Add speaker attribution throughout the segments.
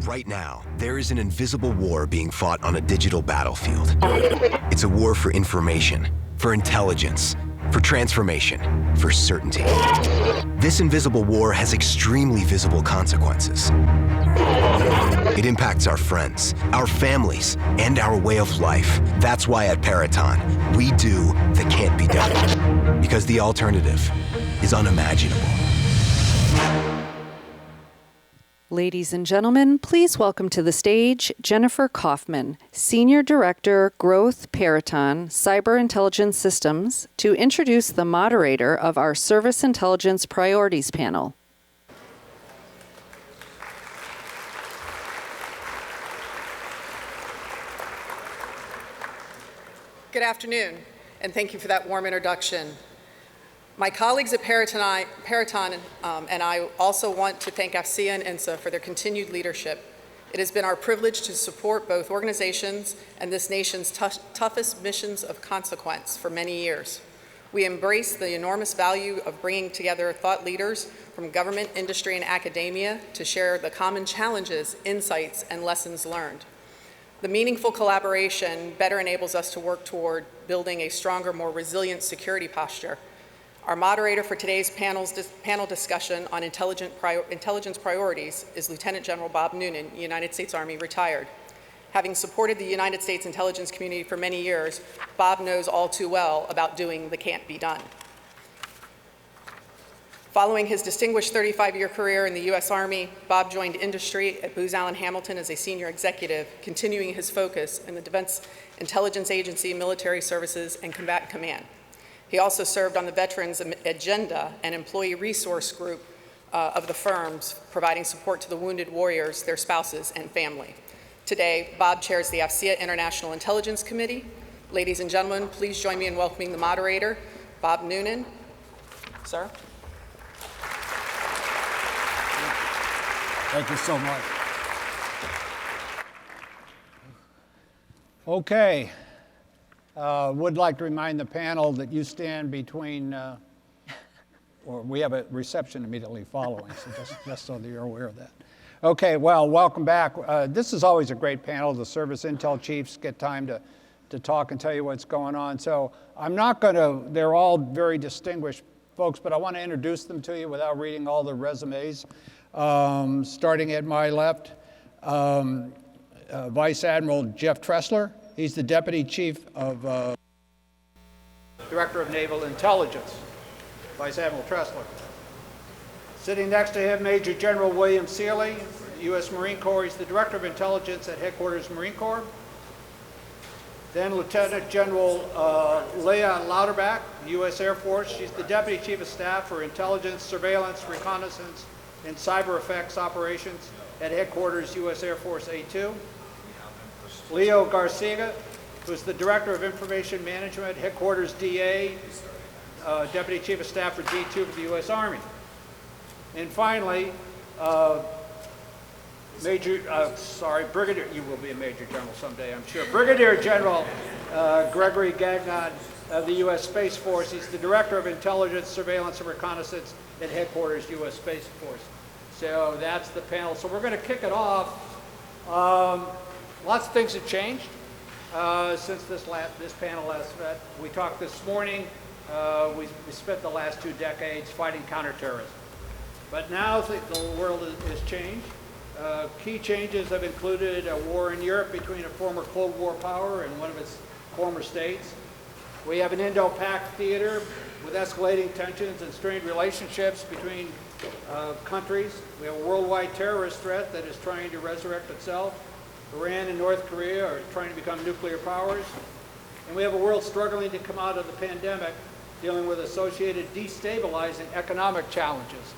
Speaker 1: Right now, there is an invisible war being fought on a digital battlefield. It's a war for information, for intelligence, for transformation, for certainty. This invisible war has extremely visible consequences. It impacts our friends, our families, and our way of life. That's why at Peraton, we do the can't be done. Because the alternative is unimaginable.
Speaker 2: Ladies and gentlemen, please welcome to the stage Jennifer Kaufman, Senior Director, Growth, Peraton, Cyber Intelligence Systems, to introduce the moderator of our Service Intelligence Priorities panel.
Speaker 3: Good afternoon, and thank you for that warm introduction. My colleagues at Peraton and I also want to thank AFCEA and INSA for their continued leadership. It has been our privilege to support both organizations and this nation's toughest missions of consequence for many years. We embrace the enormous value of bringing together thought leaders from government, industry, and academia to share the common challenges, insights, and lessons learned. The meaningful collaboration better enables us to work toward building a stronger, more resilient security posture. Our moderator for today's panel discussion on intelligence priorities is Lieutenant General Bob Noonan, United States Army, retired. Having supported the United States intelligence community for many years, Bob knows all too well about doing the can't be done. Following his distinguished 35-year career in the U.S. Army, Bob joined industry at Booz Allen Hamilton as a senior executive, continuing his focus in the Defense Intelligence Agency, Military Services, and Combatant Command. He also served on the Veterans Agenda and Employee Resource Group of the firms, providing support to the wounded warriors, their spouses, and family. Today, Bob chairs the AFCEA International Intelligence Committee. Ladies and gentlemen, please join me in welcoming the moderator, Bob Noonan. Sir.
Speaker 4: Thank you so much. Okay. Would like to remind the panel that you stand between, or we have a reception immediately following, so just so that you're aware of that. Okay, well, welcome back. This is always a great panel. The service intel chiefs get time to talk and tell you what's going on. So I'm not going to, they're all very distinguished folks, but I want to introduce them to you without reading all the resumes. Starting at my left, Vice Admiral Jeff Tressler. He's the Deputy Chief of Director of Naval Intelligence, Vice Admiral Tressler. Sitting next to him, Major General William Seeley, U.S. Marine Corps. He's the Director of Intelligence at Headquarters Marine Corps. Then Lieutenant General Leah Louderback, U.S. Air Force. She's the Deputy Chief of Staff for Intelligence, Surveillance, Reconnaissance, and Cyber Effects Operations at Headquarters U.S. Air Force A2. Leo Garcia, who's the Director of Information Management, Headquarters DA, Deputy Chief of Staff for D2 for the U.S. Army. And finally, Brigadier, you will be a Major General someday, I'm sure. Brigadier General Gregory Gagnon of the U.S. Space Force. He's the Director of Intelligence, Surveillance, and Reconnaissance at Headquarters U.S. Space Force. So that's the panel. So we're going to kick it off. Lots of things have changed since this panel last met. We talked this morning. We spent the last 2 decades fighting counterterrorism. But now the world has changed. Key changes have included a war in Europe between a former Cold War power and one of its former states. We have an Indo-Pac theater with escalating tensions and strained relationships between countries. We have a worldwide terrorist threat that is trying to resurrect itself. Iran and North Korea are trying to become nuclear powers. And we have a world struggling to come out of the pandemic, dealing with associated destabilizing economic challenges.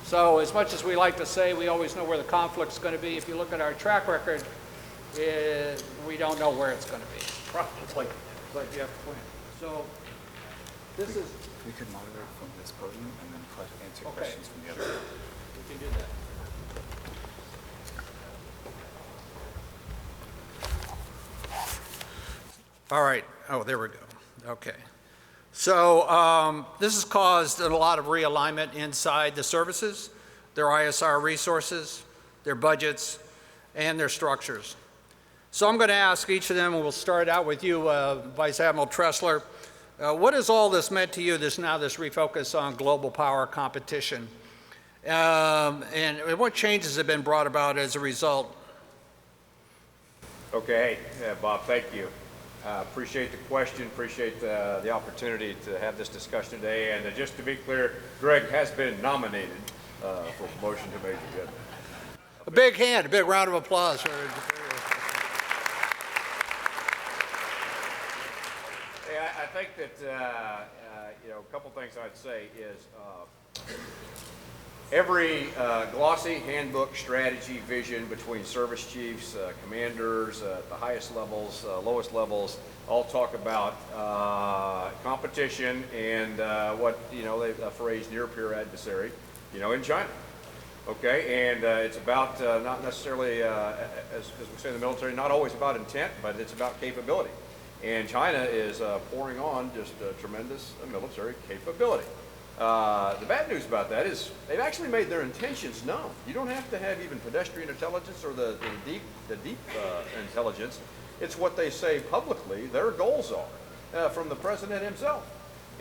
Speaker 4: So as much as we like to say we always know where the conflict's going to be, if you look at our track record, we don't know where it's going to be. Probably, but you have to plan. So this is...
Speaker 5: We could moderate from this podium and then answer questions from the other.
Speaker 4: We can do that. All right. Oh, there we go. Okay. So this has caused a lot of realignment inside the services, their ISR resources, their budgets, and their structures. So I'm going to ask each of them, and we'll start out with you, Vice Admiral Tressler. What has all this meant to you, this refocus on global power competition? And what changes have been brought about as a result?
Speaker 6: Okay, Bob, thank you. Appreciate the question, appreciate the opportunity to have this discussion today. And just to be clear, Greg has been nominated for promotion to Major General.
Speaker 4: A big hand, a big round of applause.
Speaker 6: Yeah, I think that, a couple things I'd say is every glossy handbook, strategy, vision between service chiefs, commanders, at the highest levels, lowest levels, all talk about competition and what, a phrase near peer adversary, in China. Okay, and it's about not necessarily, as we say in the military, not always about intent, but it's about capability. And China is pouring on just tremendous military capability. The bad news about that is they've actually made their intentions known. You don't have to have even pedestrian intelligence or the deep intelligence. It's what they say publicly their goals are from the president himself.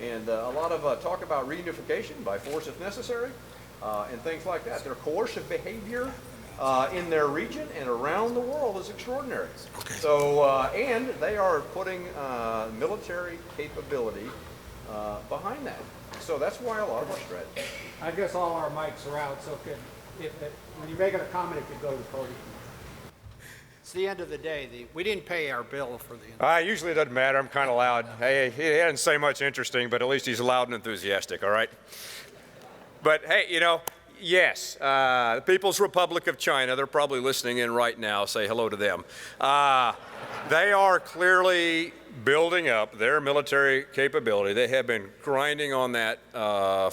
Speaker 6: And a lot of talk about reunification by force if necessary and things like that. Their coercive behavior in their region and around the world is extraordinary. Okay. So, and they are putting military capability behind that. So that's why a lot of our strategy.
Speaker 4: I guess all our mics are out, so when you're making a comment, if you go to the podium. It's the end of the day. We didn't pay our bill for the
Speaker 6: Usually it doesn't matter. I'm kind of loud. Hey, he didn't say much interesting, but at least he's loud and enthusiastic, all right? But hey, yes, the People's Republic of China, they're probably listening in right now. Say hello to them. They are clearly building up their military capability. They have been grinding on that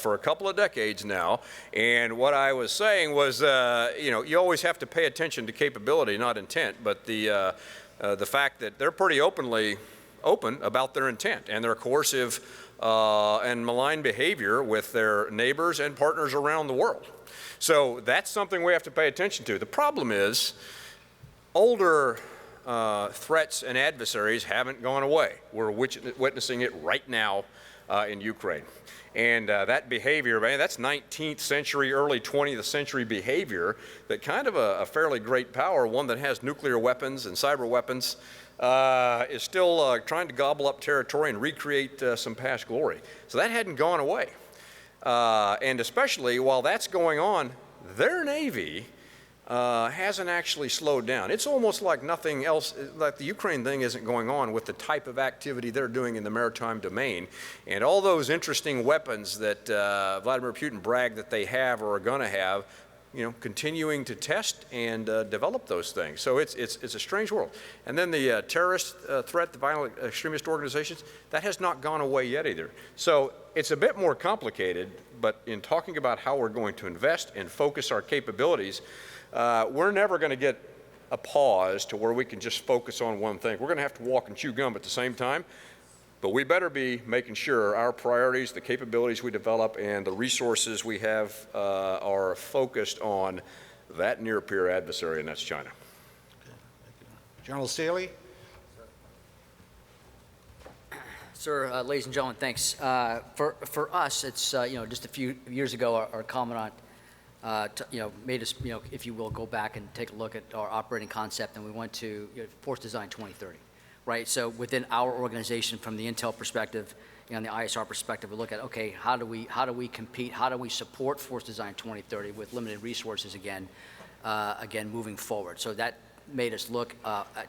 Speaker 6: for a couple of decades now. And what I was saying was, you always have to pay attention to capability, not intent. But the fact that they're pretty open about their intent and their coercive and malign behavior with their neighbors and partners around the world. So that's something we have to pay attention to. The problem is older threats and adversaries haven't gone away. We're witnessing it right now in Ukraine. And that behavior, man, that's 19th century, early 20th century behavior that kind of a fairly great power, one that has nuclear weapons and cyber weapons, is still trying to gobble up territory and recreate some past glory. So that hadn't gone away. And especially while that's going on, their Navy hasn't actually slowed down. It's almost like nothing else, like the Ukraine thing isn't going on with the type of activity they're doing in the maritime domain. And all those interesting weapons that Vladimir Putin bragged that they have or are going to have, continuing to test and develop those things. So it's a strange world. And then the terrorist threat, the violent extremist organizations, that has not gone away yet either. So it's a bit more complicated, but in talking about how we're going to invest and focus our capabilities, we're never going to get a pause to where we can just focus on one thing. We're going to have to walk and chew gum at the same time. But we better be making sure our priorities, the capabilities we develop, and the resources we have are focused on that near-peer adversary, and that's China.
Speaker 4: Okay. General Staley?
Speaker 7: Sir, ladies and gentlemen, thanks. For us, it's just a few years ago, our commandant made us, if you will, go back and take a look at our operating concept, and we went to Force Design 2030. Right, so within our organization, from the intel perspective, and the ISR perspective, we look at, okay, how do we compete? How do we support Force Design 2030 with limited resources again moving forward? So that made us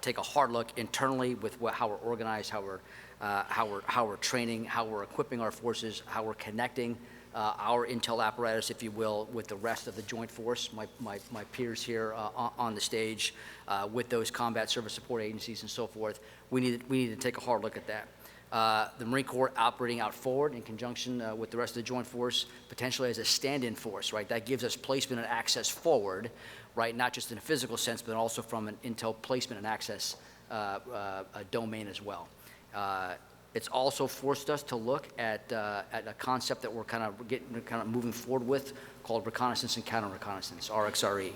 Speaker 7: take a hard look internally with how we're organized, how we're training, how we're equipping our forces, how we're connecting our intel apparatus, if you will, with the rest of the joint force, my peers here on the stage, with those combat service support agencies and so forth. We need to take a hard look at that. The Marine Corps operating out forward in conjunction with the rest of the joint force, potentially as a stand-in force, right? That gives us placement and access forward, right? Not just in a physical sense, but also from an intel placement and access domain as well. It's also forced us to look at a concept that we're kind of moving forward with, called reconnaissance and counter-reconnaissance, RXRE.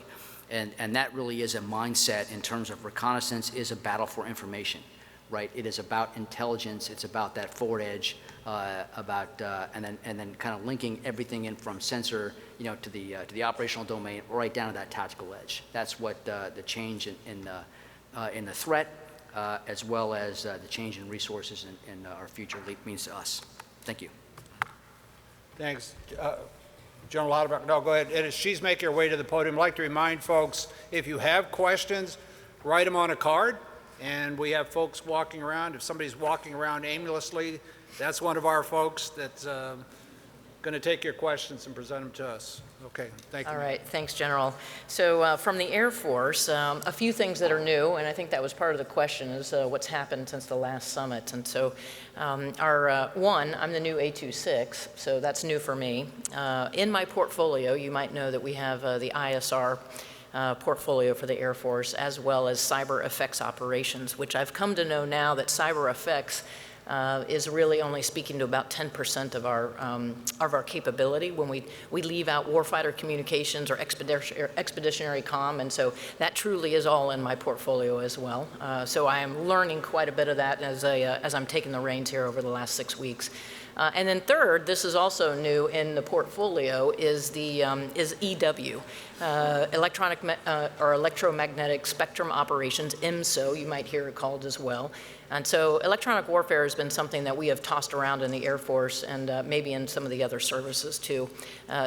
Speaker 7: And that really is a mindset in terms of reconnaissance is a battle for information, right? It is about intelligence. It's about that forward edge, and then kind of linking everything in from sensor, to the operational domain right down to that tactical edge. That's what the change in the threat, as well as the change in resources in our future means to us. Thank you.
Speaker 4: Thanks. General Lauterbach, no, go ahead. And as she's making her way to the podium, I'd like to remind folks, if you have questions, write them on a card. And we have folks walking around. If somebody's walking around aimlessly, that's one of our folks that's going to take your questions and present them to us. Okay, thank you.
Speaker 8: All right, thanks, General. So from the Air Force, a few things that are new, and I think that was part of the question, is what's happened since the last summit. And so I'm the new A26, so that's new for me. In my portfolio, you might know that we have the ISR portfolio for the Air Force, as well as cyber effects operations, which I've come to know now that cyber effects is really only speaking to about 10% of our capability when we leave out warfighter communications or expeditionary comm, and so that truly is all in my portfolio as well. So I am learning quite a bit of that as I'm taking the reins here over the last 6 weeks. And then third, this is also new in the portfolio, is EW, electromagnetic spectrum operations, EMSO, you might hear it called as well. And so electronic warfare has been something that we have tossed around in the Air Force and maybe in some of the other services too,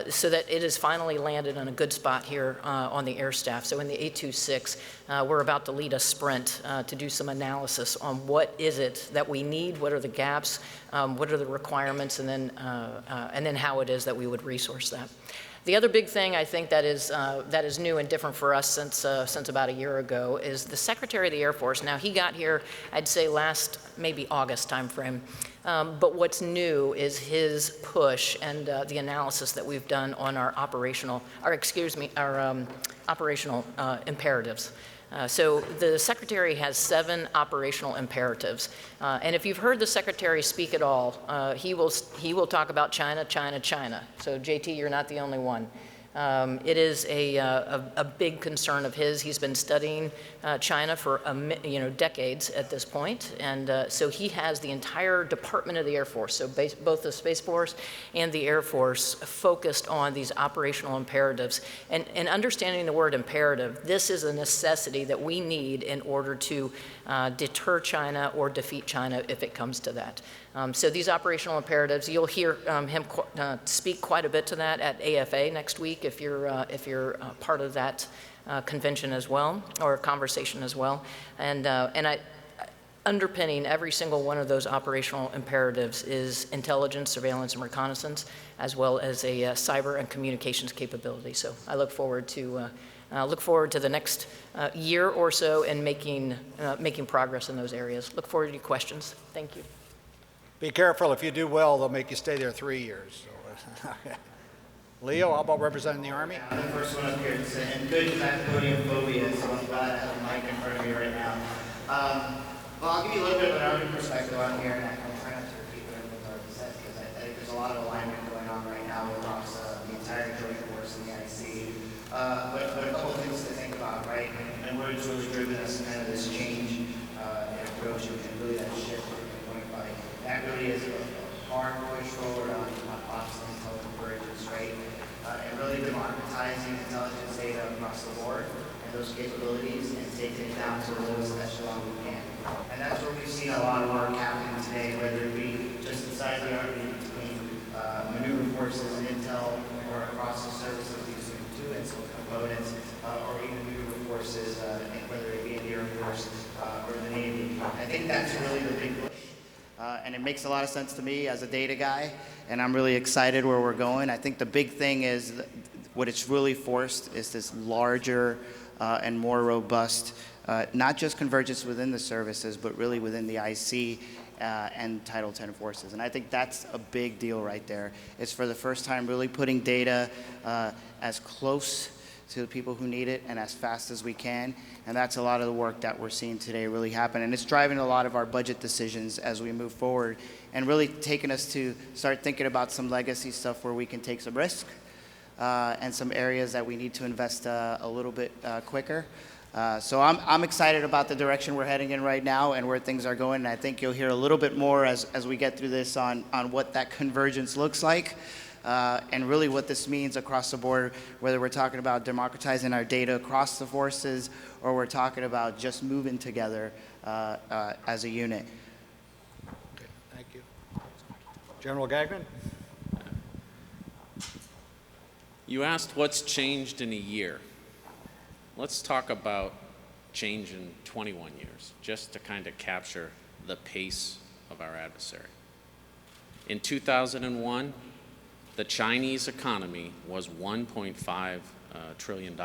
Speaker 8: so that it has finally landed in a good spot here on the Air Staff. So in the 826, we're about to lead a sprint to do some analysis on what is it that we need, what are the gaps, what are the requirements, and then how it is that we would resource that. The other big thing I think that is new and different for us since about a year ago is the Secretary of the Air Force. Now, he got here, I'd say last maybe August timeframe, but what's new is his push and the analysis that we've done on our operational imperatives. So the Secretary has 7 operational imperatives. And if you've heard the Secretary speak at all, he will talk about China, China, China. So JT, you're not the only one. It is a big concern of his. He's been studying China for decades at this point, and so he has the entire Department of the Air Force, so both the Space Force and the Air Force, focused on these operational imperatives. And understanding the word imperative, this is a necessity that we need in order to deter China or defeat China if it comes to that. So these operational imperatives, you'll hear him speak quite a bit to that at AFA next week if you're part of that convention as well, or conversation as well. And underpinning every single one of those operational imperatives is intelligence, surveillance, and reconnaissance, as well as a cyber and communications capability. So I look forward to the next year or so and making progress in those areas. Look forward to your questions. Thank you.
Speaker 4: Be careful. If you do well, they'll make you stay there 3 years. So. Leo, how about representing the Army?
Speaker 9: I'm the first one up here to say, and good because I have podium phobia, so I'm glad I have a mic in front of me right now. Well, I'll give you a little bit of an Army perspective on here, and I'll try not to repeat what everyone's already said, because I think there's a lot of alignment going on right now across the entire joint force and the IC. But a couple things to think about, right? And what's really driven us in kind of this change in approach and really that shift in 2025. That really is a hard push forward on ops and convergence, right? And really democratizing intelligence data across the board and those capabilities and taking it down to the lowest echelon we can. And that's where we've seen a lot of work happening today, whether it be just inside the Army between maneuver forces and intel or across the services using two components or even maneuver forces, whether it be in the Air Force or the Navy. I think that's really the big push. And it makes a lot of sense to me as a data guy, and I'm really excited where we're going. I think the big thing is what it's really forced is this larger and more robust, not just convergence within the services, but really within the IC and Title 10 forces. And I think that's a big deal right there. It's for the first time really putting data as close to the people who need it and as fast as we can. And that's a lot of the work that we're seeing today really happen. And it's driving a lot of our budget decisions as we move forward and really taking us to start thinking about some legacy stuff where we can take some risk and some areas that we need to invest a little bit quicker. So I'm excited about the direction we're heading in right now and where things are going. And I think you'll hear a little bit more as we get through this on what that convergence looks like. And really what this means across the board, whether we're talking about democratizing our data across the forces or we're talking about just moving together as a unit.
Speaker 4: Okay, thank you. General Gagnon?
Speaker 10: You asked what's changed in a year. Let's talk about change in 21 years, just to kind of capture the pace of our adversary. In 2001, the Chinese economy was $1.5 trillion.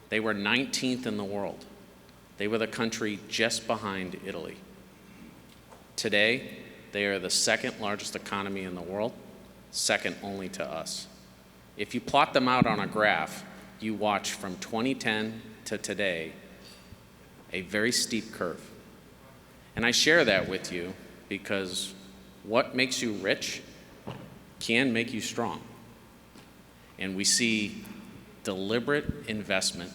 Speaker 10: They were 19th in the world. They were the country just behind Italy. Today, they are the second largest economy in the world, second only to us. If you plot them out on a graph, you watch from 2010 to today a very steep curve. And I share that with you because what makes you rich can make you strong. And we see deliberate investment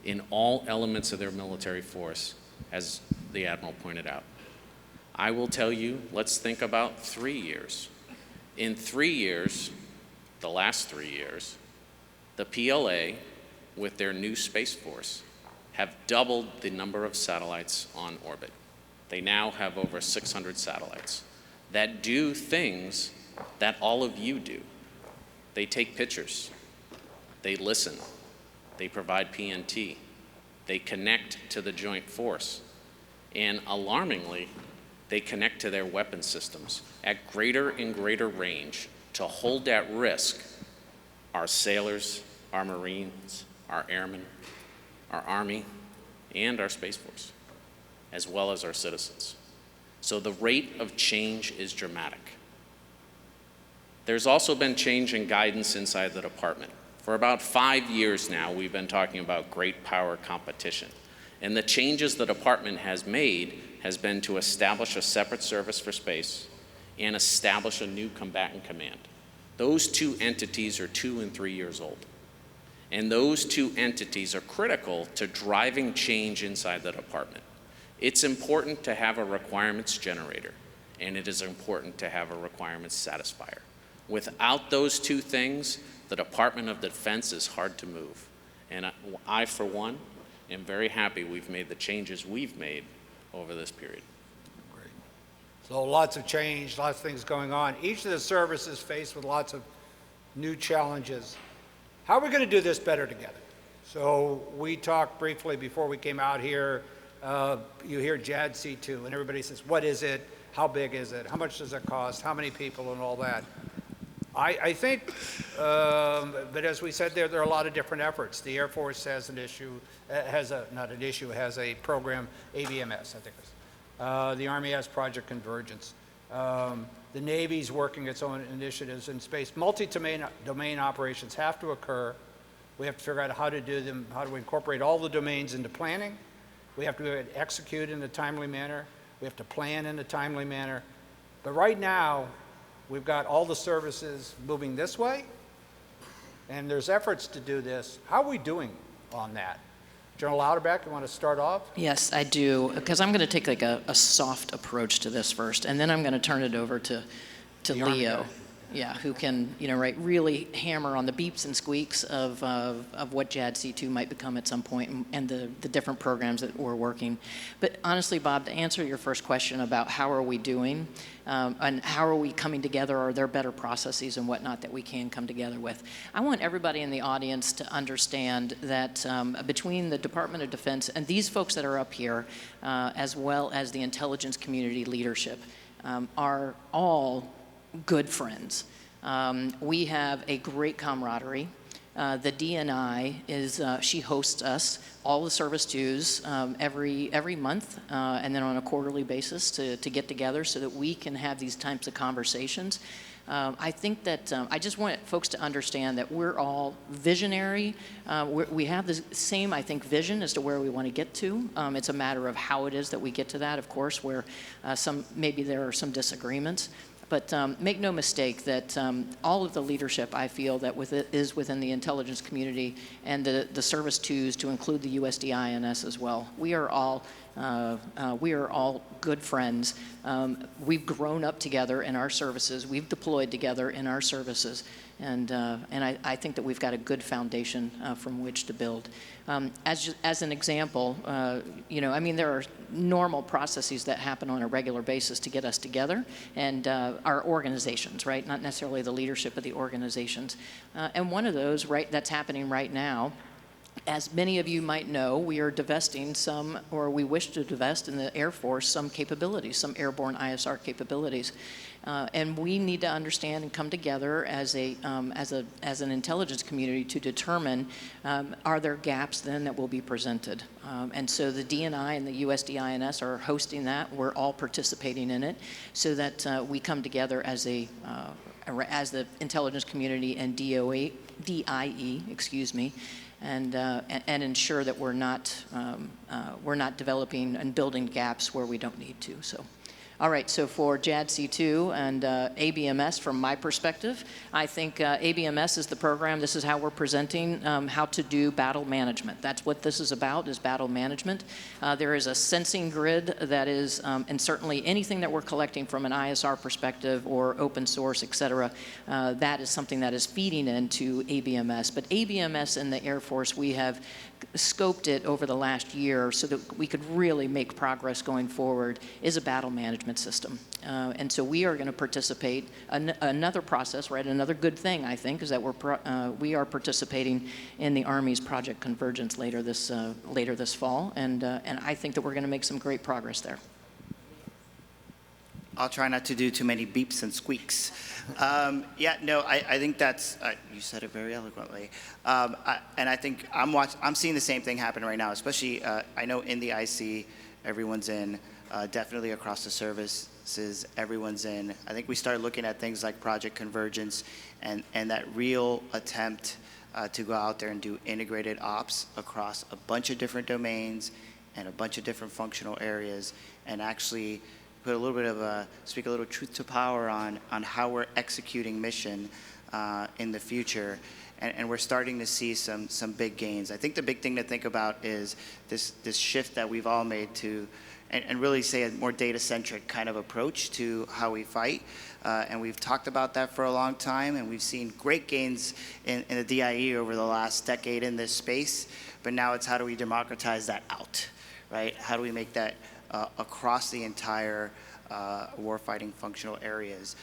Speaker 10: in all elements of their military force, as the Admiral pointed out. I will tell you, let's think about 3 years. In 3 years, the last 3 years, the PLA, with their new Space Force, have doubled the number of satellites on orbit. They now have over 600 satellites that do things that all of you do. They take pictures, they listen, they provide PNT, they connect to the joint force, and alarmingly, they connect to their weapon systems at greater and greater range to hold at risk our sailors, our Marines, our airmen, our Army, and our Space Force, as well as our citizens. So the rate of change is dramatic. There's also been change in guidance inside the department. For about 5 years now, we've been talking about great power competition. And the changes the department has made has been to establish a separate service for space and establish a new combatant command. Those two entities are 2 and 3 years old. And those two entities are critical to driving change inside the department. It's important to have a requirements generator, and it is important to have a requirements satisfier. Without those two things, the Department of Defense is hard to move. And I, for one, am very happy we've made the changes we've made over this period.
Speaker 4: Great. So lots of change, lots of things going on. Each of the services faced with lots of new challenges. How are we going to do this better together? So we talked briefly before we came out here. You hear JADC2, and everybody says, what is it? How big is it? How much does it cost? How many people and all that? I think, but as we said, there are a lot of different efforts. The Air Force has an issue, has a program, ABMS, I think it's. The Army has Project Convergence. The Navy's working its own initiatives in space. Multi-domain operations have to occur. We have to figure out how to do them, how to incorporate all the domains into planning. We have to execute in a timely manner. We have to plan in a timely manner. But right now, we've got all the services moving this way, and there's efforts to do this. How are we doing on that? General Louderback, you want to start off?
Speaker 8: Yes, I do, because I'm going to take like a soft approach to this first, and then I'm going to turn it over to Leo. Yeah, who can, really hammer on the beeps and squeaks of what JADC2 might become at some point and the different programs that we're working. But honestly, Bob, to answer your first question about how are we doing and how are we coming together, are there better processes and whatnot that we can come together with? I want everybody in the audience to understand that between the Department of Defense and these folks that are up here, as well as the intelligence community leadership, are all good friends. We have a great camaraderie. The DNI is, she hosts us, all the service dues, every month, and then on a quarterly basis to get together so that we can have these types of conversations. I think that I just want folks to understand that we're all visionary. We have the same, I think, vision as to where we want to get to. It's a matter of how it is that we get to that, of course, where maybe there are some disagreements. But make no mistake that all of the leadership, I feel, that is within the intelligence community and the service twos, to include the USDINS as well. We are all good friends. We've grown up together in our services. We've deployed together in our services. And I think that we've got a good foundation from which to build. As an example, I mean, there are normal processes that happen on a regular basis to get us together, and our organizations, right? Not necessarily the leadership of the organizations. And one of those, right, that's happening right now, as many of you might know, we are divesting some, or we wish to divest in the Air Force some capabilities, some airborne ISR capabilities. And we need to understand and come together as an intelligence community to determine, are there gaps then that will be presented? And so the DNI and the USDINS are hosting that. We're all participating in it so that we come together as the intelligence community and DIE, excuse me, and ensure that we're not developing and building gaps where we don't need to. So, all right. So for JADC2 and ABMS, from my perspective, I think ABMS is the program. This is how we're presenting how to do battle management. That's what this is about, is battle management. There is a sensing grid that is, and certainly anything that we're collecting from an ISR perspective or open source, et cetera, that is something that is feeding into ABMS. But ABMS in the Air Force, we have scoped it over the last year so that we could really make progress going forward, is a battle management system. And so we are going to participate. Another process, right, another good thing, I think, is that we are participating in the Army's Project Convergence later this fall, and I think that we're going to make some great progress there.
Speaker 9: I'll try not to do too many beeps and squeaks. I think that's, you said it very eloquently. And I think I'm seeing the same thing happen right now, especially, I know in the IC, everyone's in, definitely across the services, everyone's in. I think we started looking at things like Project Convergence and that real attempt to go out there and do integrated ops across a bunch of different domains and a bunch of different functional areas, and actually put a little bit of speak a little truth to power on how we're executing mission in the future. And we're starting to see some big gains. I think the big thing to think about is this shift that we've all made to, and really say a more data-centric kind of approach to how we fight. And we've talked about that for a long time, and we've seen great gains in the DIE over the last decade in this space. But now it's how do we democratize that out, right? How do we make that across the entire warfighting functional areas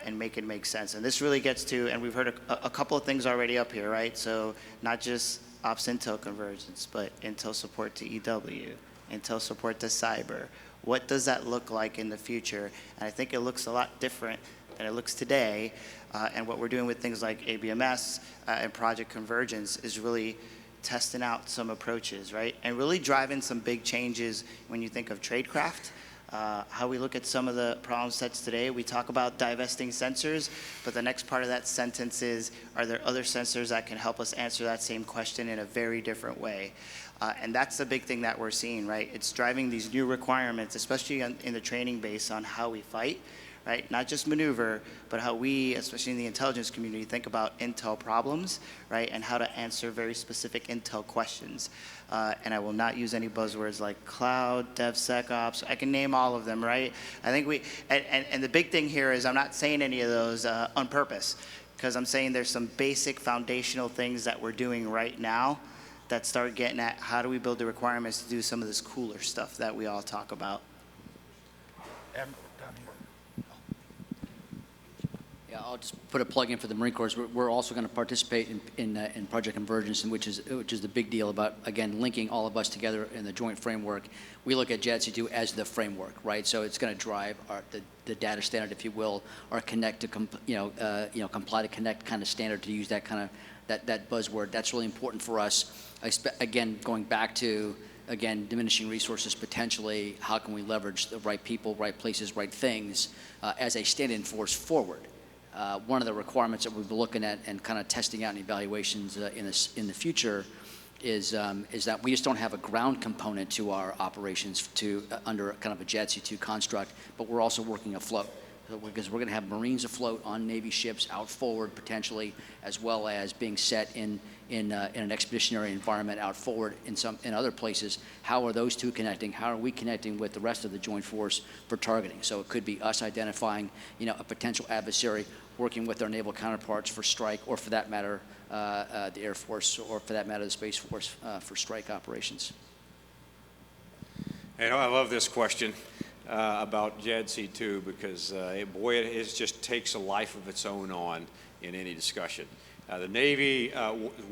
Speaker 9: and make it make sense? And this really gets to, and we've heard a couple of things already up here, right? So not just Ops Intel Convergence, but Intel support to EW, Intel support to cyber. What does that look like in the future? And I think it looks a lot different than it looks today. And what we're doing with things like ABMS and Project Convergence is really testing out some approaches, right? And really driving some big changes when you think of tradecraft, how we look at some of the problem sets today. We talk about divesting sensors, but the next part of that sentence is, are there other sensors that can help us answer that same question in a very different way? And that's the big thing that we're seeing, right? It's driving these new requirements, especially in the training base, on how we fight, right? Not just maneuver, but how we, especially in the intelligence community, think about intel problems, right? And how to answer very specific intel questions. And I will not use any buzzwords like cloud, DevSecOps. I can name all of them, right? I think and the big thing here is I'm not saying any of those on purpose, because I'm saying there's some basic foundational things that we're doing right now that start getting at how do we build the requirements to do some of this cooler stuff that we all talk about.
Speaker 7: Yeah, I'll just put a plug in for the Marine Corps. We're also going to participate in Project Convergence, which is the big deal about, again, linking all of us together in the joint framework. We look at JADC2 as the framework, right? So it's going to drive the data standard, if you will, our connect to comply to connect kind of standard, to use that kind of that buzzword. That's really important for us. Again, going back to, again, diminishing resources potentially, how can we leverage the right people, right places, right things as a stand-in force forward? One of the requirements that we've been looking at and kind of testing out in evaluations in the future is that we just don't have a ground component to our operations under kind of a JADC2 construct, but we're also working afloat. because we're going to have Marines afloat on Navy ships out forward potentially, as well as being set in an expeditionary environment out forward in other places. How are those two connecting? How are we connecting with the rest of the Joint Force for targeting? So it could be us identifying, a potential adversary, working with our naval counterparts for strike, or for that matter, the Air Force, or for that matter, the Space Force for strike operations.
Speaker 6: I love this question about JADC2 because, boy, it just takes a life of its own on in any discussion. The Navy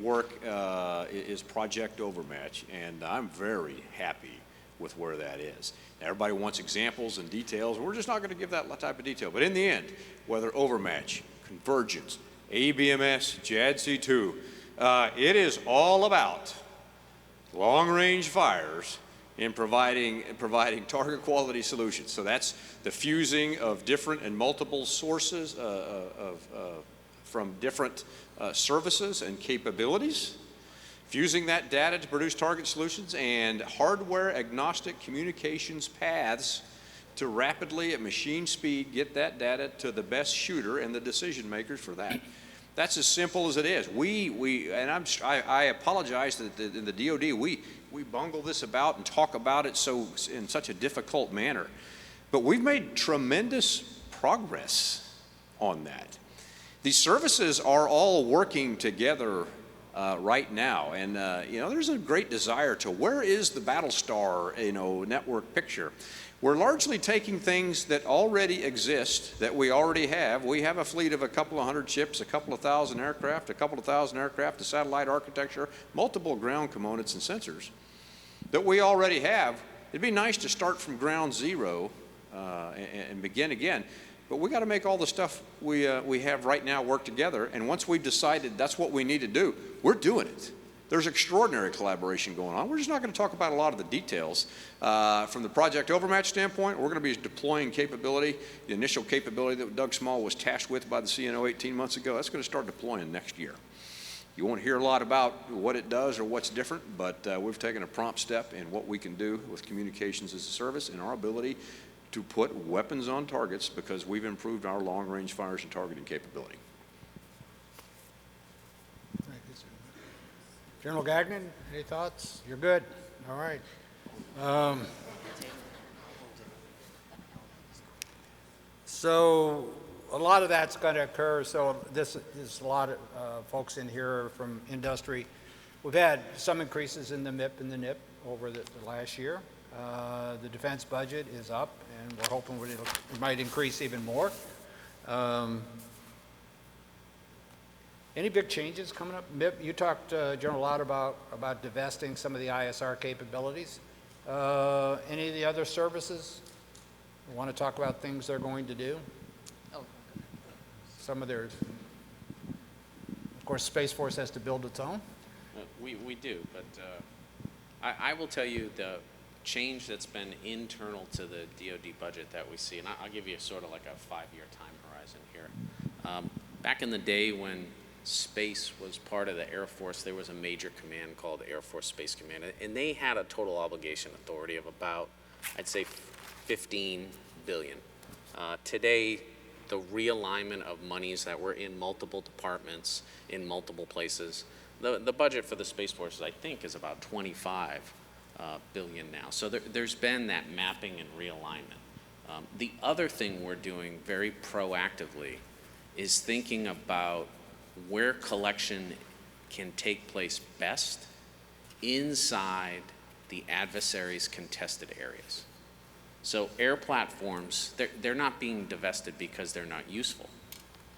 Speaker 6: work is Project Overmatch, and I'm very happy with where that is. Now, everybody wants examples and details. We're just not going to give that type of detail. But in the end, whether Overmatch, Convergence, ABMS, JADC2, it is all about long-range fires in providing target quality solutions. So that's the fusing of different and multiple sources from different services and capabilities, fusing that data to produce target solutions, and hardware agnostic communications paths to rapidly at machine speed get that data to the best shooter and the decision makers for that. That's as simple as it is. I apologize that in the DoD we bungle this about and talk about it in such a difficult manner, but we've made tremendous progress on that. These services are all working together right now, and there's a great desire to where is the Battlestar network picture. We're largely taking things that already exist, that we already have. We have a fleet of a couple of hundred ships, a couple of thousand aircraft, a satellite architecture, multiple ground components and sensors that we already have. It'd be nice to start from ground zero and begin again. But we got to make all the stuff we have right now work together. And once we've decided that's what we need to do, we're doing it. There's extraordinary collaboration going on. We're just not going to talk about a lot of the details. From the Project Overmatch standpoint, we're going to be deploying capability, the initial capability that Doug Small was tasked with by the CNO 18 months ago. That's going to start deploying next year. You won't hear a lot about what it does or what's different, but we've taken a prompt step in what we can do with communications as a service and our ability to put weapons on targets because we've improved our long-range fires and targeting capability.
Speaker 11: Thank you, sir. General Gagnon, any thoughts? You're good. All right. So a lot of that's going to occur. So there's a lot of folks in here from industry. We've had some increases in the MIP and the NIP over the last year. The defense budget is up, and we're hoping it might increase even more. Any big changes coming up? MIP, you talked, General Lauder, about divesting some of the ISR capabilities. Any of the other services want to talk about things they're going to do? Some of their, of course, Space Force has to build its own.
Speaker 10: We do, but I will tell you the change that's been internal to the DoD budget that we see, and I'll give you sort of like a 5-year time horizon here. Back in the day when space was part of the Air Force, there was a major command called Air Force Space Command, and they had a total obligation authority of about, I'd say, $15 billion. Today, the realignment of monies that were in multiple departments, in multiple places, the budget for the Space Force, I think, is about $25 billion now. So there's been that mapping and realignment. The other thing we're doing very proactively is thinking about where collection can take place best inside the adversary's contested areas. So air platforms, they're not being divested because they're not useful.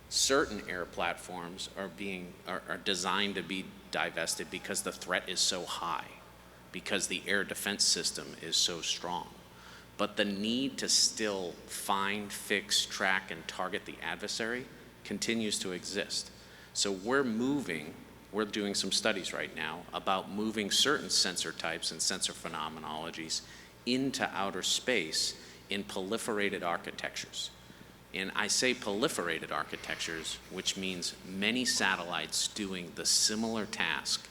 Speaker 10: Certain air platforms are designed to be divested because the threat is so high, because the air defense system is so strong. But the need to still find, fix, track, and target the adversary continues to exist. So we're doing some studies right now about moving certain sensor types and sensor phenomenologies into outer space in proliferated architectures. And I say proliferated architectures, which means many satellites doing the similar task.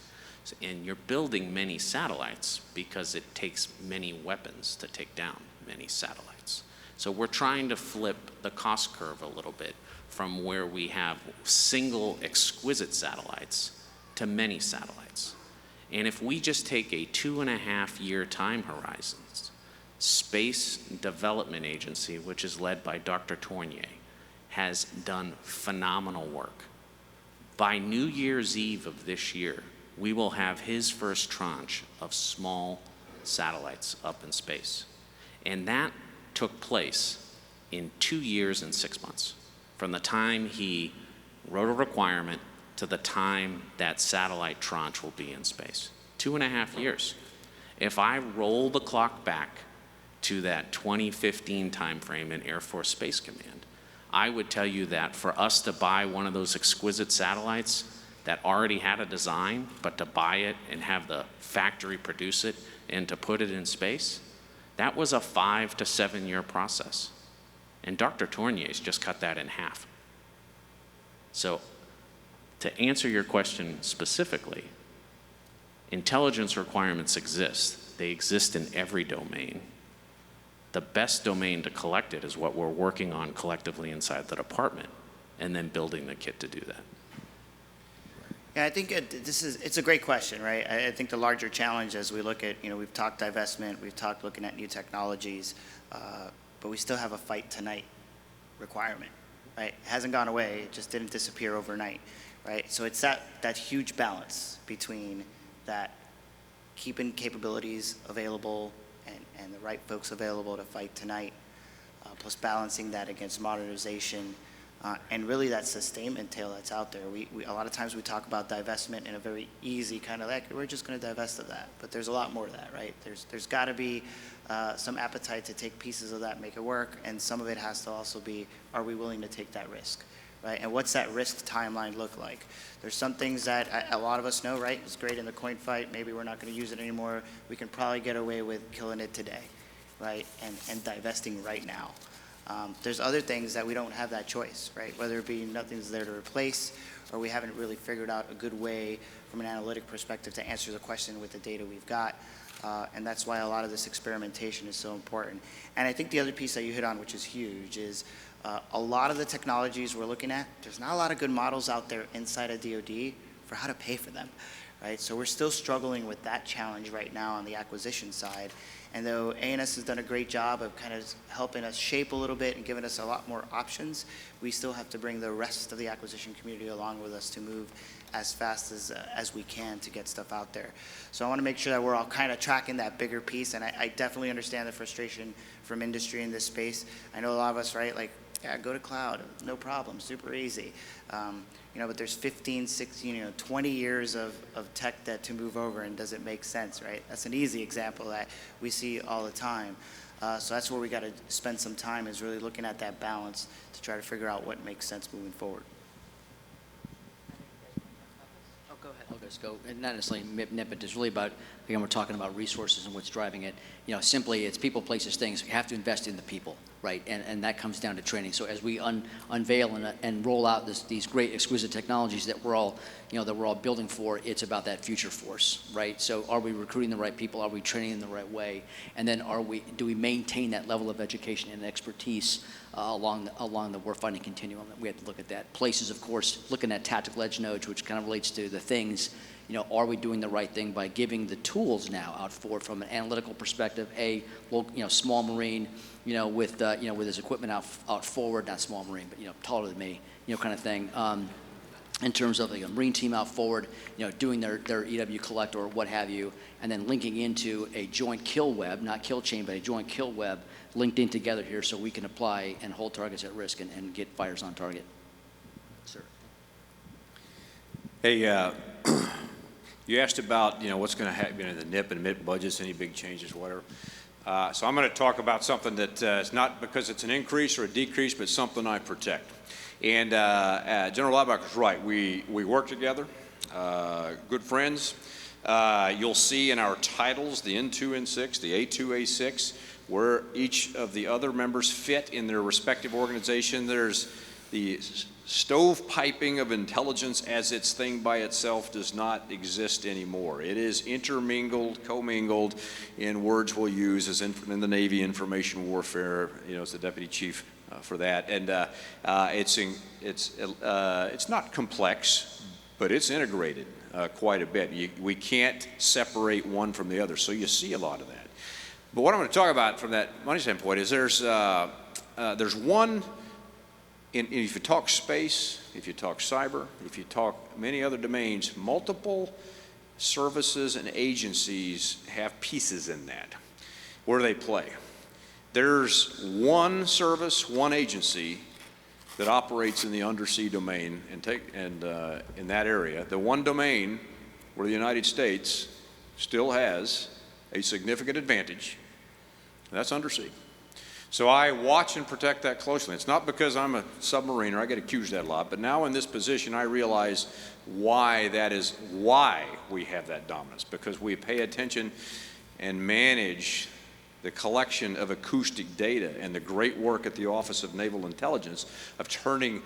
Speaker 10: And you're building many satellites because it takes many weapons to take down many satellites. So we're trying to flip the cost curve a little bit from where we have single exquisite satellites to many satellites. And if we just take a 2.5-year time horizon, Space Development Agency, which is led by Dr. Tournier, has done phenomenal work. By New Year's Eve of this year, we will have his first tranche of small satellites up in space. And that took place in 2 years and 6 months, from the time he wrote a requirement to the time that satellite tranche will be in space. 2.5 years. If I roll the clock back to that 2015 timeframe in Air Force Space Command, I would tell you that for us to buy one of those exquisite satellites that already had a design, but to buy it and have the factory produce it and to put it in space, that was a 5 to 7 year process. And Dr. Tournier's just cut that in half. So to answer your question specifically, intelligence requirements exist. They exist in every domain. The best domain to collect it is what we're working on collectively inside the department, and then building the kit to do that.
Speaker 9: Yeah, I think it's a great question, right? I think the larger challenge as we look at, we've talked divestment, we've talked looking at new technologies, but we still have a fight tonight requirement, right? It hasn't gone away, it just didn't disappear overnight, right? So it's that huge balance between that keeping capabilities available and the right folks available to fight tonight, plus balancing that against modernization, and really that sustainment tail that's out there. We a lot of times we talk about divestment in a very easy kind of like, we're just going to divest of that, but there's a lot more to that, right? There's got to be some appetite to take pieces of that, make it work, and some of it has to also be, are we willing to take that risk, right? And what's that risk timeline look like? There's some things that a lot of us know, right? It's great in the coin fight, maybe we're not going to use it anymore. We can probably get away with killing it today, right? And divesting right now. There's other things that we don't have that choice, right? Whether it be nothing's there to replace, or we haven't really figured out a good way from an analytic perspective to answer the question with the data we've got. And that's why a lot of this experimentation is so important. And I think the other piece that you hit on, which is huge, is a lot of the technologies we're looking at, there's not a lot of good models out there inside of DoD for how to pay for them, right? So we're still struggling with that challenge right now on the acquisition side. And though A&S has done a great job of kind of helping us shape a little bit and giving us a lot more options, we still have to bring the rest of the acquisition community along with us to move as fast as we can to get stuff out there. So I want to make sure that we're all kind of tracking that bigger piece, and I definitely understand the frustration from industry in this space. I know a lot of us, right, like, yeah, go to cloud, no problem, super easy. But there's 15, 16, 20 years of tech debt to move over, and does it make sense, right? That's an easy example that we see all the time. So that's where we got to spend some time, is really looking at that balance to try to figure out what makes sense moving forward.
Speaker 7: Oh, go ahead. I'll just go, and not necessarily MIP, but it's really about, again, we're talking about resources and what's driving it. Simply it's people, places, things. We have to invest in the people, right? And that comes down to training. So as we unveil and roll out these great exquisite technologies that we're all, that we're all building for, it's about that future force, right? So are we recruiting the right people? Are we training in the right way? And then do we maintain that level of education and expertise along the warfighting continuum? We have to look at that. Places, of course, looking at tactical edge nodes, which kind of relates to the things. Are we doing the right thing by giving the tools now out forward from an analytical perspective? Small Marine, with his equipment out forward, not small Marine, but taller than me, kind of thing. In terms of a Marine team out forward, doing their EW collect or what have you, and then linking into a joint kill web, not kill chain, but a joint kill web linked in together here, so we can apply and hold targets at risk and get fires on target. Sir.
Speaker 12: Hey. You asked about, what's going to happen in the NIP and MIP budgets, any big changes, whatever. So I'm going to talk about something that is not because it's an increase or a decrease, but something I protect. And General Laubacher's right. We work together, good friends. You'll see in our titles, the N2, N6, the A2, A6, where each of the other members fit in their respective organization. There's the stovepiping of intelligence as its thing by itself does not exist anymore. It is intermingled, commingled in words we'll use as in the Navy information warfare, as the deputy chief for that. And it's not complex, but it's integrated quite a bit. We can't separate one from the other, so you see a lot of that. But what I'm going to talk about from that money standpoint is there's one. If you talk space, if you talk cyber, if you talk many other domains, multiple services and agencies have pieces in that. Where do they play? There's one service, one agency that operates in the undersea domain and in that area. The one domain where the United States still has a significant advantage, that's undersea. So I watch and protect that closely. It's not because I'm a submariner, I get accused of that a lot, but now in this position I realize why we have that dominance, because we pay attention and manage the collection of acoustic data and the great work at the Office of Naval Intelligence of turning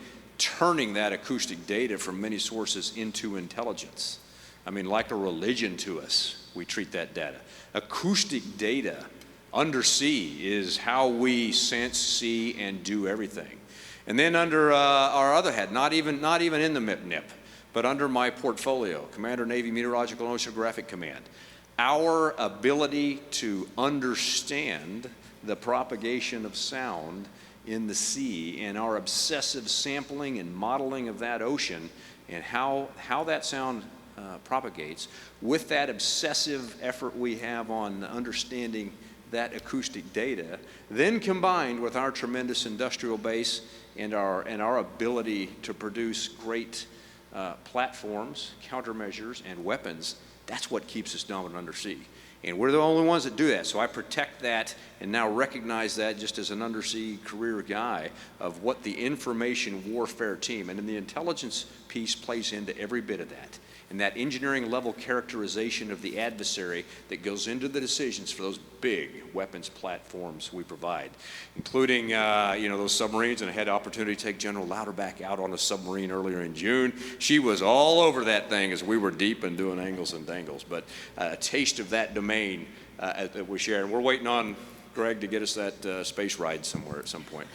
Speaker 12: that acoustic data from many sources into intelligence. I mean, like a religion to us, we treat that data. Acoustic data undersea is how we sense, see, and do everything. And then under our other head, not even in the MIP-NIP, but under my portfolio, Commander Navy Meteorological and Oceanographic Command, our ability to understand the propagation of sound in the sea and our obsessive sampling and modeling of that ocean and how that sound propagates, with that obsessive effort we have on understanding that acoustic data, then combined with our tremendous industrial base and our ability to produce great platforms, countermeasures, and weapons, that's what keeps us dominant undersea. And we're the only ones that do that. So I protect that and now recognize that just as an undersea career guy of what the information warfare team, and then the intelligence piece plays into every bit of that. And that engineering level characterization of the adversary that goes into the decisions for those big weapons platforms we provide, including those submarines. And I had the opportunity to take General Louderback out on a submarine earlier in June. She was all over that thing as we were deep and doing angles and dangles. But a taste of that domain that we share. And we're waiting on Greg to get us that space ride somewhere at some point.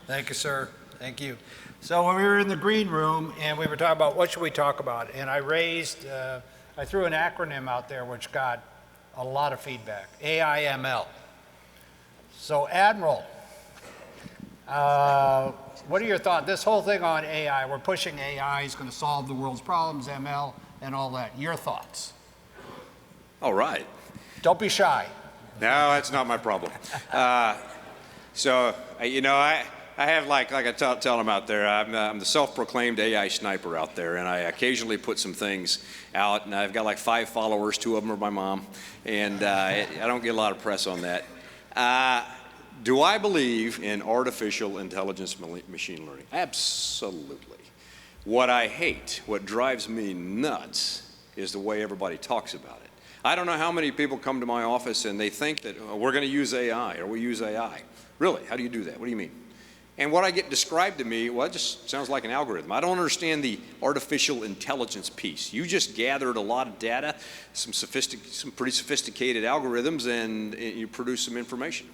Speaker 11: Thank you, sir. Thank you. So when we were in the green room and we were talking about what should we talk about, and I threw an acronym out there which got a lot of feedback, AIML. So Admiral, what are your thoughts? This whole thing on AI, we're pushing AI is going to solve the world's problems, ML and all that. Your thoughts?
Speaker 12: All right.
Speaker 11: Don't be shy.
Speaker 12: No, that's not my problem. I have like I tell them out there, I'm the self-proclaimed AI sniper out there, and I occasionally put some things out, and I've got like 5 followers, 2 of them are my mom, and I don't get a lot of press on that. Do I believe in artificial intelligence machine learning? Absolutely. What I hate, what drives me nuts, is the way everybody talks about it. I don't know how many people come to my office and they think that we're going to use AI, or we use AI. Really? How do you do that? What do you mean? And what I get described to me, well, it just sounds like an algorithm. I don't understand the artificial intelligence piece. You just gathered a lot of data, some pretty sophisticated algorithms, and you produce some information.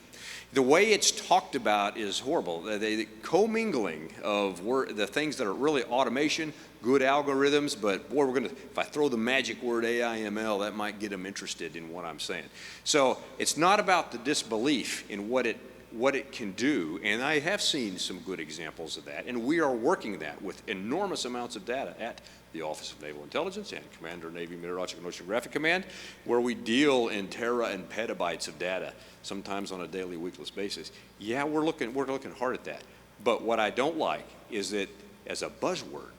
Speaker 12: The way it's talked about is horrible. The commingling of the things that are really automation, good algorithms, but boy, if I throw the magic word AIML, that might get them interested in what I'm saying. So it's not about the disbelief in what it can do, and I have seen some good examples of that, and we are working that with enormous amounts of data at the Office of Naval Intelligence and Commander Navy Meteorological and Oceanographic Command, where we deal in tera and petabytes of data, sometimes on a daily, weekless basis. Yeah, we're looking hard at that. But what I don't like is that as a buzzword,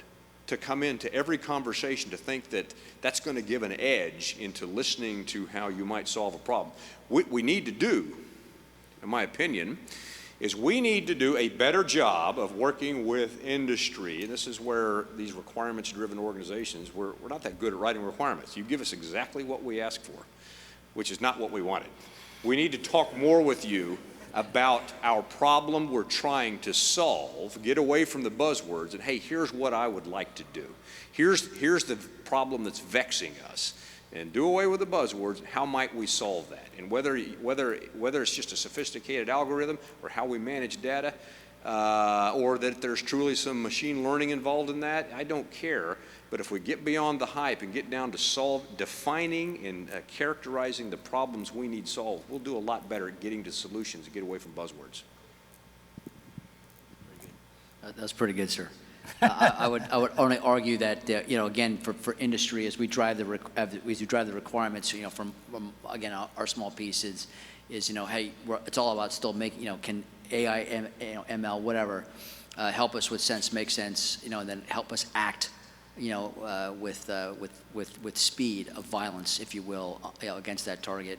Speaker 12: to come into every conversation to think that that's going to give an edge into listening to how you might solve a problem. What we need to do, in my opinion, is we need to do a better job of working with industry. And this is where these requirements-driven organizations, we're not that good at writing requirements. You give us exactly what we ask for, which is not what we wanted. We need to talk more with you about our problem we're trying to solve, get away from the buzzwords, and hey, here's what I would like to do. Here's the problem that's vexing us. And do away with the buzzwords. How might we solve that? And whether it's just a sophisticated algorithm or how we manage data, or that there's truly some machine learning involved in that, I don't care. But if we get beyond the hype and get down to defining and characterizing the problems we need solved, we'll do a lot better at getting to solutions and get away from buzzwords.
Speaker 7: That's pretty good, sir. I would only argue that again for industry, as we drive the requirements, from again our small piece is hey, it's all about still making can AI, ML, whatever, help us with sense, make sense, and then help us act, with speed of violence, if you will, against that target,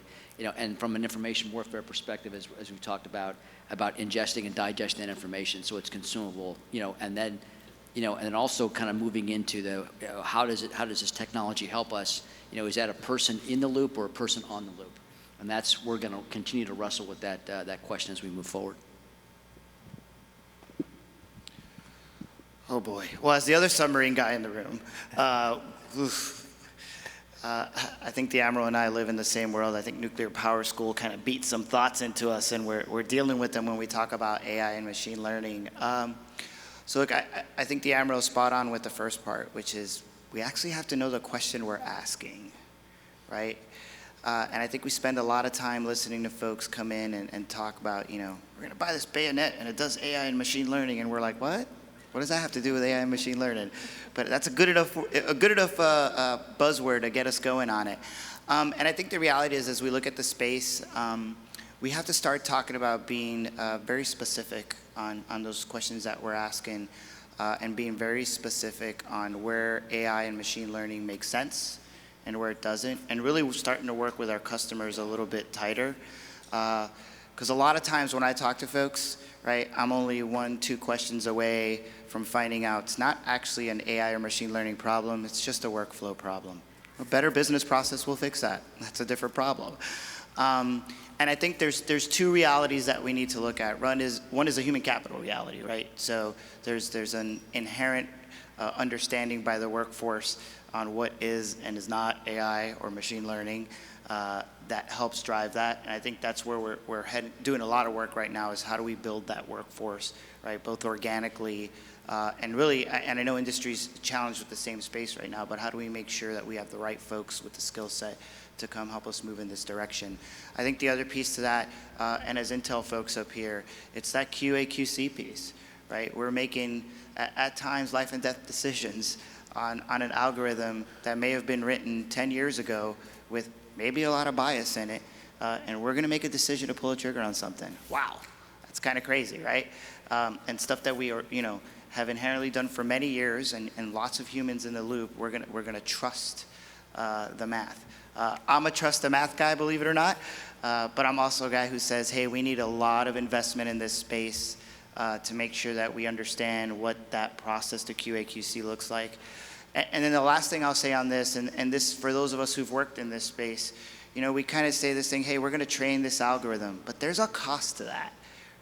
Speaker 7: and from an information warfare perspective, as we've talked about ingesting and digesting that information so it's consumable, and then. And then also kind of moving into the how does this technology help us? Is that a person in the loop or a person on the loop? And we're going to continue to wrestle with that question as we move forward.
Speaker 9: Oh boy. Well, as the other submarine guy in the room, I think the Admiral and I live in the same world. I think nuclear power school kind of beats some thoughts into us, and we're dealing with them when we talk about AI and machine learning. So look, I think the Admiral's spot on with the first part, which is we actually have to know the question we're asking, right? And I think we spend a lot of time listening to folks come in and talk about, we're going to buy this bayonet and it does AI and machine learning, and we're like, what? What does that have to do with AI and machine learning? But that's a good enough buzzword to get us going on it. And I think the reality is, as we look at the space, we have to start talking about being very specific on those questions that we're asking, and being very specific on where AI and machine learning makes sense and where it doesn't, and really we're starting to work with our customers a little bit tighter. Because a lot of times when I talk to folks, right, I'm only 1-2 questions away from finding out it's not actually an AI or machine learning problem, it's just a workflow problem. A better business process will fix that. That's a different problem. And I think there's two realities that we need to look at. One is a human capital reality, right? So there's an inherent understanding by the workforce on what is and is not AI or machine learning that helps drive that. And I think that's where we're doing a lot of work right now, is how do we build that workforce, right? Both organically and really, and I know industry's challenged with the same space right now, but how do we make sure that we have the right folks with the skill set to come help us move in this direction? I think the other piece to that, and as Intel folks up here, it's that QA/QC piece, right? We're making, at times, life and death decisions on an algorithm that may have been written 10 years ago with maybe a lot of bias in it, and we're gonna make a decision to pull a trigger on something. Wow, that's kind of crazy, right? And stuff that we are, have inherently done for many years, and lots of humans in the loop, we're gonna trust the math. I'm a trust the math guy, believe it or not, but I'm also a guy who says, hey, we need a lot of investment in this space to make sure that we understand what that process to QA/QC looks like. And then the last thing I'll say on this, and this for those of us who've worked in this space, we kind of say this thing, hey, we're going to train this algorithm, but there's a cost to that,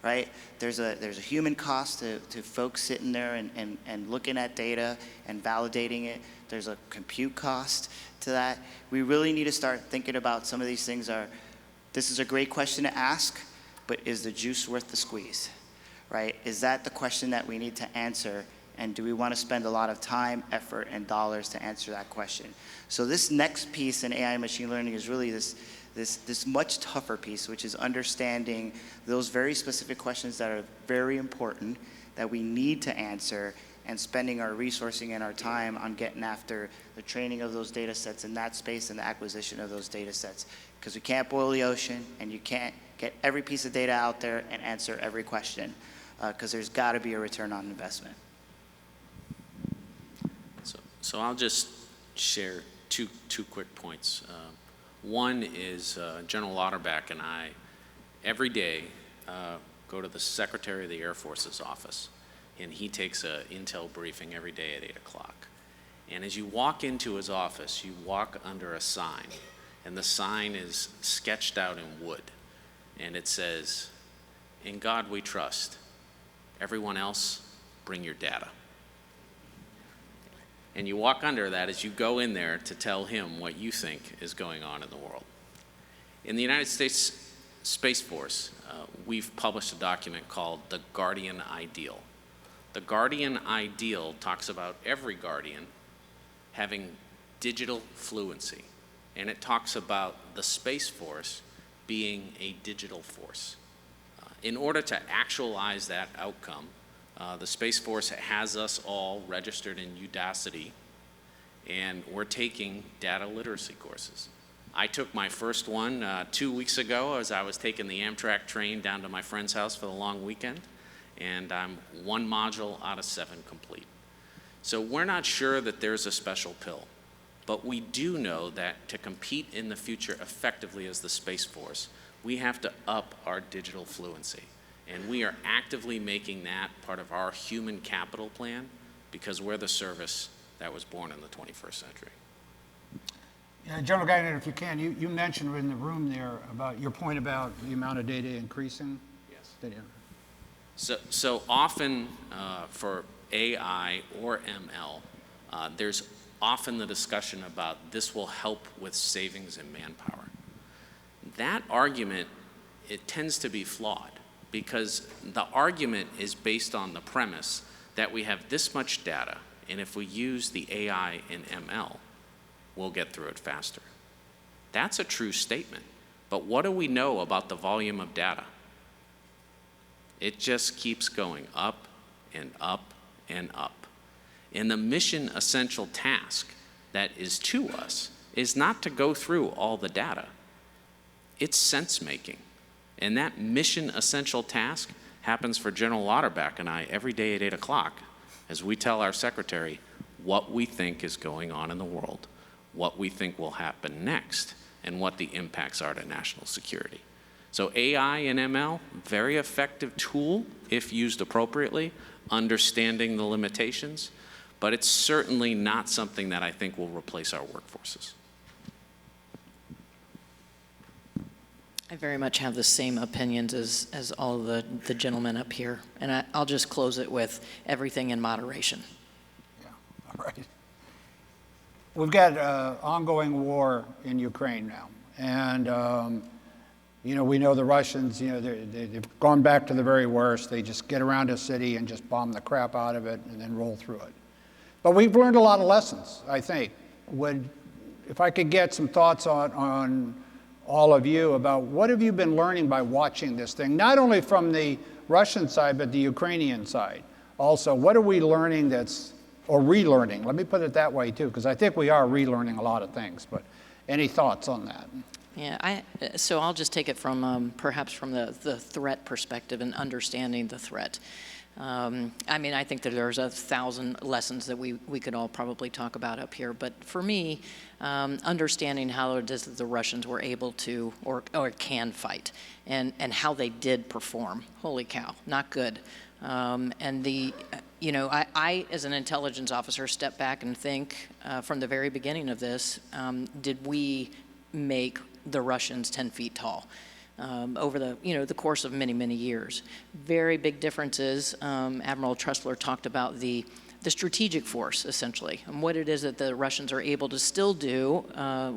Speaker 9: right? There's a human cost to folks sitting there and looking at data and validating it. There's a compute cost to that. We really need to start thinking about some of these things. This is a great question to ask, but is the juice worth the squeeze, right? Is that the question that we need to answer? And do we want to spend a lot of time, effort, and dollars to answer that question? So this next piece in AI and machine learning is really this much tougher piece, which is understanding those very specific questions that are very important, that we need to answer, and spending our resourcing and our time on getting after the training of those data sets in that space and the acquisition of those data sets. Because we can't boil the ocean, and you can't get every piece of data out there and answer every question, because there's got to be a return on investment.
Speaker 10: So I'll just share two quick points. One is General Lauterbach and I, every day, go to the Secretary of the Air Force's office, and he takes an intel briefing every day at 8 o'clock. And as you walk into his office, you walk under a sign, and the sign is sketched out in wood, and it says, In God we trust. Everyone else, bring your data. And you walk under that as you go in there to tell him what you think is going on in the world. In the United States Space Force, we've published a document called the Guardian Ideal. The Guardian Ideal talks about every Guardian having digital fluency, and it talks about the Space Force being a digital force. In order to actualize that outcome, the Space Force has us all registered in Udacity, and we're taking data literacy courses. I took my first one 2 weeks ago as I was taking the Amtrak train down to my friend's house for the long weekend, and I'm 1 module out of 7 complete. So we're not sure that there's a special pill, but we do know that to compete in the future effectively as the Space Force, we have to up our digital fluency. And we are actively making that part of our human capital plan because we're the service that was born in the 21st century.
Speaker 11: Yeah, General Gagnon, if you can, you mentioned in the room there about your point about the amount of data increasing.
Speaker 10: Yes. So often for AI or ML, there's often the discussion about this will help with savings in manpower. That argument, it tends to be flawed because the argument is based on the premise that we have this much data, and if we use the AI and ML, we'll get through it faster. That's a true statement, but what do we know about the volume of data? It just keeps going up and up and up. And the mission essential task that is to us is not to go through all the data. It's sense making. And that mission essential task happens for General Lauterbach and I every day at 8 o'clock as we tell our secretary what we think is going on in the world, what we think will happen next, and what the impacts are to national security. So AI and ML, very effective tool if used appropriately, understanding the limitations, but it's certainly not something that I think will replace our workforces.
Speaker 8: I very much have the same opinions as all the gentlemen up here. And I'll just close it with everything in moderation.
Speaker 11: Yeah, all right. We've got ongoing war in Ukraine now. And, we know the Russians, they've gone back to the very worst. They just get around a city and just bomb the crap out of it and then roll through it. But we've learned a lot of lessons, I think. If I could get some thoughts on all of you about what have you been learning by watching this thing, not only from the Russian side, but the Ukrainian side. Also, what are we learning or relearning? Let me put it that way too, because I think we are relearning a lot of things, but any thoughts on that?
Speaker 8: Yeah, so I'll just take it from perhaps from the threat perspective and understanding the threat. I think that there's 1,000 lessons that we could all probably talk about up here. But for me, understanding how it is that the Russians were able to or can fight and how they did perform. Holy cow, not good. I, as an intelligence officer, step back and think from the very beginning of this, did we make the Russians 10 feet tall? Over the course of many, many years. Very big differences. Admiral Tressler talked about the strategic force, essentially, and what it is that the Russians are able to still do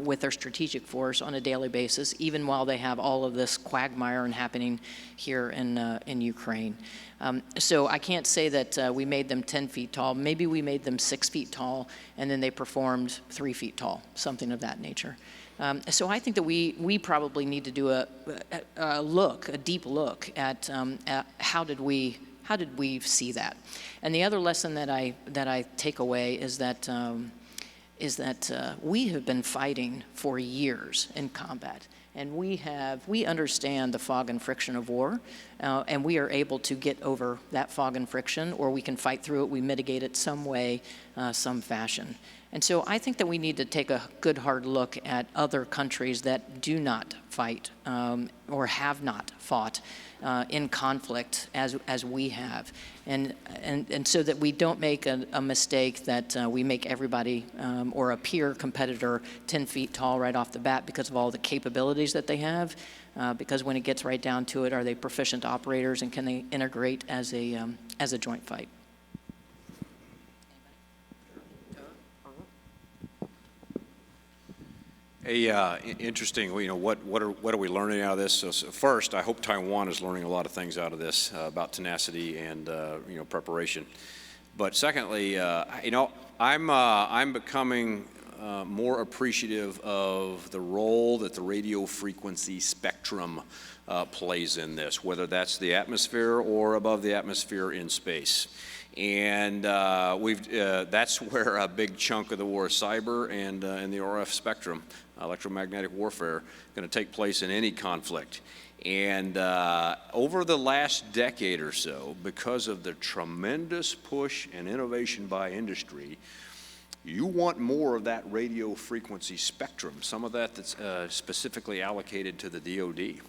Speaker 8: with their strategic force on a daily basis, even while they have all of this quagmire and happening here in Ukraine. So I can't say that we made them 10 feet tall. Maybe we made them 6 feet tall, and then they performed 3 feet tall, something of that nature. So I think that we probably need to do a deep look at how did we see that. And the other lesson that I take away is that we have been fighting for years in combat. And we understand the fog and friction of war, and we are able to get over that fog and friction, or we can fight through it, we mitigate it some way some fashion. And so I think that we need to take a good hard look at other countries that do not fight or have not fought in conflict as we have. And so that we don't make a mistake that we make everybody or a peer competitor 10 feet tall right off the bat because of all the capabilities that they have. Because when it gets right down to it, are they proficient operators and can they integrate as a joint fight?
Speaker 12: Interesting, what are we learning out of this? So first, I hope Taiwan is learning a lot of things out of this about tenacity and, preparation. But secondly, I'm becoming more appreciative of the role that the radio frequency spectrum plays in this, whether that's the atmosphere or above the atmosphere in space. And that's where a big chunk of the war of cyber and the RF spectrum, electromagnetic warfare, going to take place in any conflict. And over the last decade or so, because of the tremendous push and innovation by industry, you want more of that radio frequency spectrum, some of that's specifically allocated to the DoD.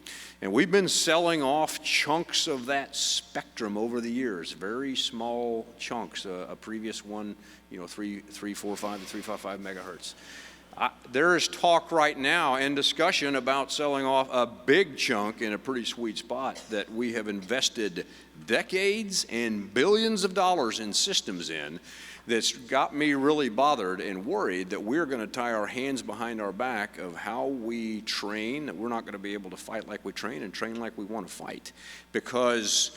Speaker 12: And we've been selling off chunks of that spectrum over the years, very small chunks, a previous one, 345 to 355 megahertz. There is talk right now and discussion about selling off a big chunk in a pretty sweet spot that we have invested decades and billions of dollars in systems in. That's got me really bothered and worried that we're going to tie our hands behind our back of how we train, that we're not going to be able to fight like we train and train like we want to fight because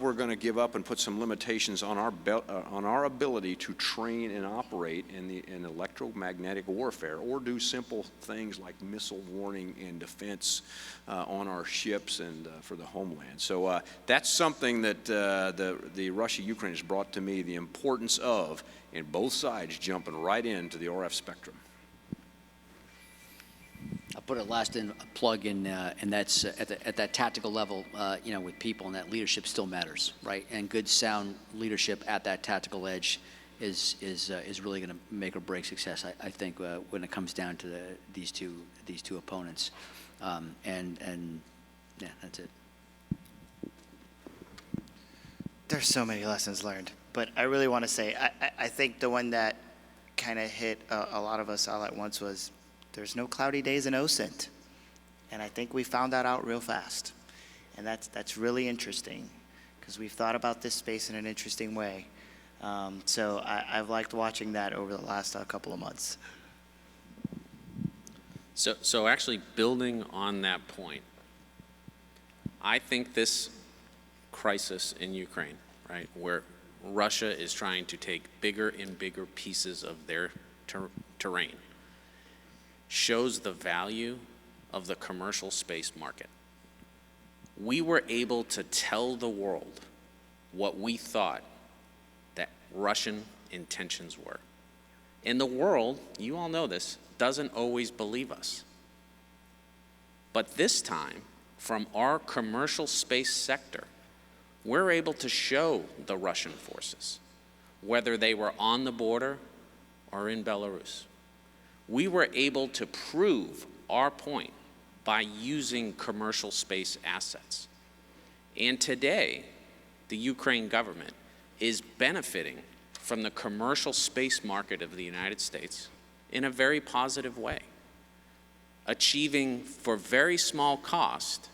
Speaker 12: we're going to give up and put some limitations on our ability to train and operate in electromagnetic warfare or do simple things like missile warning and defense on our ships and for the homeland. So that's something that the Russia-Ukraine has brought to me, the importance of, and both sides jumping right into the RF spectrum.
Speaker 7: I'll put a last plug in, and that's at that tactical level, with people, and that leadership still matters, right? And good, sound leadership at that tactical edge is really going to make or break success. I think when it comes down to these two opponents, and yeah, that's it.
Speaker 9: There's so many lessons learned, but I really want to say I think the one that kind of hit a lot of us all at once was, there's no cloudy days in OSINT. And I think we found that out real fast. And that's really interesting because we've thought about this space in an interesting way. So I've liked watching that over the last couple of months.
Speaker 10: So actually building on that point, I think this crisis in Ukraine, right, where Russia is trying to take bigger and bigger pieces of their terrain, shows the value of the commercial space market. We were able to tell the world what we thought that Russian intentions were. And the world, you all know this, doesn't always believe us. But this time, from our commercial space sector, we're able to show the Russian forces, whether they were on the border or in Belarus. We were able to prove our point by using commercial space assets. And today, the Ukraine government is benefiting from the commercial space market of the United States in a very positive way, achieving for very small cost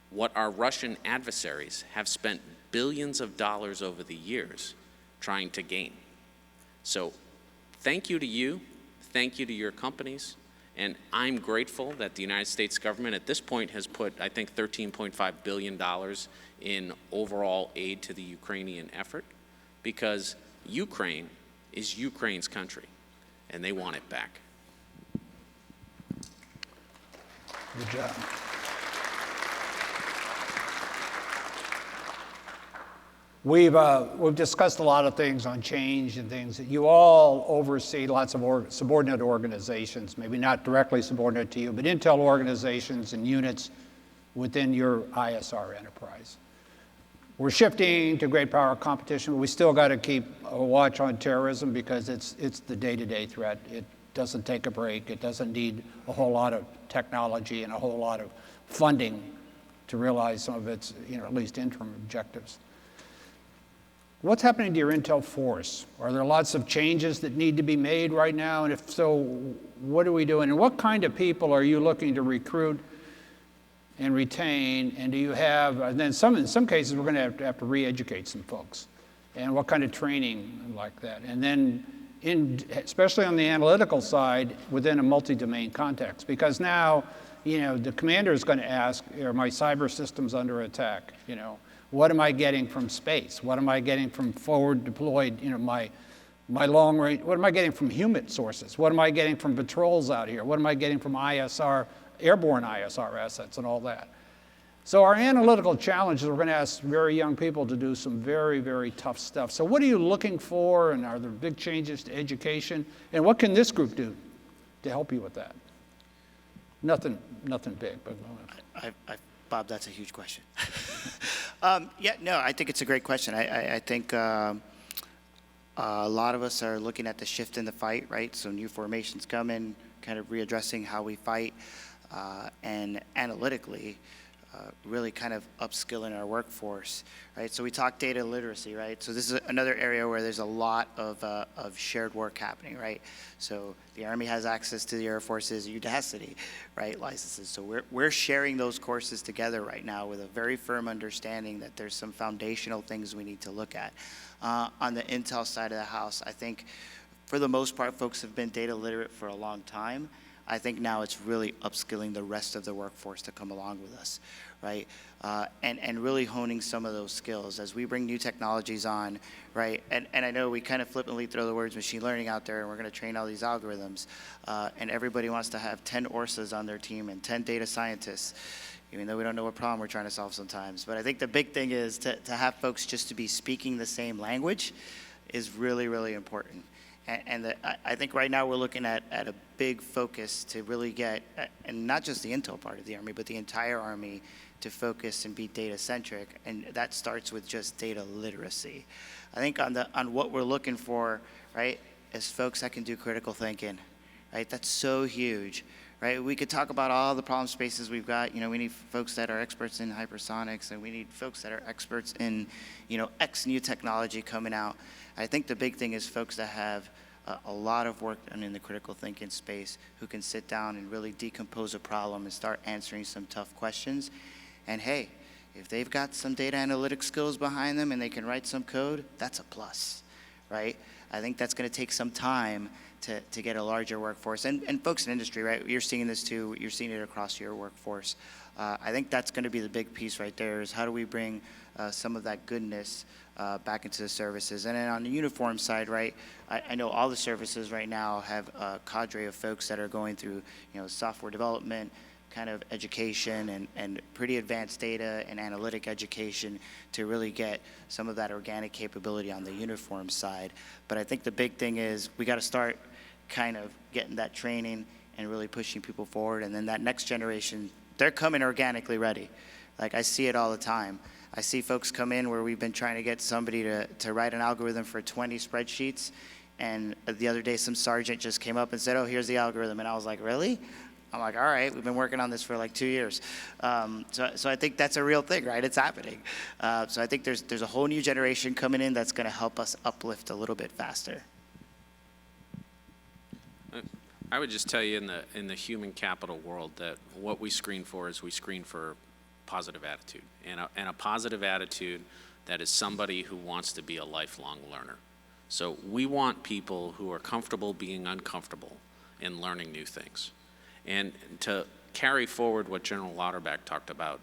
Speaker 10: what our Russian adversaries have spent billions of dollars over the years trying to gain. So thank you to you. Thank you to your companies, and I'm grateful that the United States government at this point has put, I think, $13.5 billion in overall aid to the Ukrainian effort, because Ukraine is Ukraine's country, and they want it back.
Speaker 11: Good job. We've discussed a lot of things on change and things that you all oversee, lots of subordinate organizations, maybe not directly subordinate to you, but intel organizations and units within your ISR enterprise. We're shifting to great power competition, but we still got to keep a watch on terrorism because it's the day-to-day threat. It doesn't take a break. It doesn't need a whole lot of technology and a whole lot of funding to realize some of its, at least interim objectives. What's happening to your intel force? Are there lots of changes that need to be made right now? And if so, what are we doing? And what kind of people are you looking to recruit and retain? And do you have, and then in some cases, we're going to have to re-educate some folks. And what kind of training like that? And then, especially on the analytical side, within a multi-domain context. Because now, the commander is going to ask, are my cyber systems under attack? What am I getting from space? What am I getting from forward deployed, my long range? What am I getting from human sources? What am I getting from patrols out here? What am I getting from ISR, airborne ISR assets and all that? So our analytical challenges, we're going to ask very young people to do some very, very tough stuff. So what are you looking for, and are there big changes to education? And what can this group do to help you with that? Nothing big, but
Speaker 9: Bob, that's a huge question. I think it's a great question. I think a lot of us are looking at the shift in the fight, right? So new formations come in, kind of readdressing how we fight, and analytically, really kind of upskilling our workforce, right? So we talk data literacy, right? So this is another area where there's a lot of shared work happening, right? So the Army has access to the Air Force's Udacity, right, licenses. So we're sharing those courses together right now with a very firm understanding that there's some foundational things we need to look at. On the intel side of the house, I think for the most part, folks have been data literate for a long time. I think now it's really upskilling the rest of the workforce to come along with us, right? And really honing some of those skills as we bring new technologies on, right? And I know we kind of flippantly throw the words machine learning out there, and we're going to train all these algorithms, and everybody wants to have 10 ORSAs on their team and 10 data scientists, even though we don't know what problem we're trying to solve sometimes. But I think the big thing is to have folks just to be speaking the same language is really, really important. And I think right now we're looking at a big focus to really get, and not just the intel part of the Army, but the entire Army to focus and be data-centric, and that starts with just data literacy. I think on what we're looking for, right, is folks that can do critical thinking, right? That's so huge, right? We could talk about all the problem spaces we've got. We need folks that are experts in hypersonics, and we need folks that are experts in, X new technology coming out. I think the big thing is folks that have a lot of work done in the critical thinking space who can sit down and really decompose a problem and start answering some tough questions. And hey, if they've got some data analytics skills behind them and they can write some code, that's a plus, right? I think that's going to take some time to get a larger workforce. And folks in industry, right, you're seeing this too, you're seeing it across your workforce. I think that's going to be the big piece right there, is how do we bring some of that goodness back into the services. And then on the uniform side, right, I know all the services right now have a cadre of folks that are going through, software development, kind of education, and pretty advanced data and analytic education to really get some of that organic capability on the uniform side. But I think the big thing is we got to start kind of getting that training and really pushing people forward. And then that next generation, they're coming organically ready. Like, I see it all the time. I see folks come in where we've been trying to get somebody to write an algorithm for 20 spreadsheets, and the other day some sergeant just came up and said, oh, here's the algorithm, and I was like, really? I'm like, all right, we've been working on this for like 2 years. So I think that's a real thing, right? It's happening. So I think there's a whole new generation coming in that's going to help us uplift a little bit faster.
Speaker 10: I would just tell you in the human capital world that what we screen for is we screen for positive attitude, and a positive attitude that is somebody who wants to be a lifelong learner. So we want people who are comfortable being uncomfortable and learning new things. And to carry forward what General Lauterbach talked about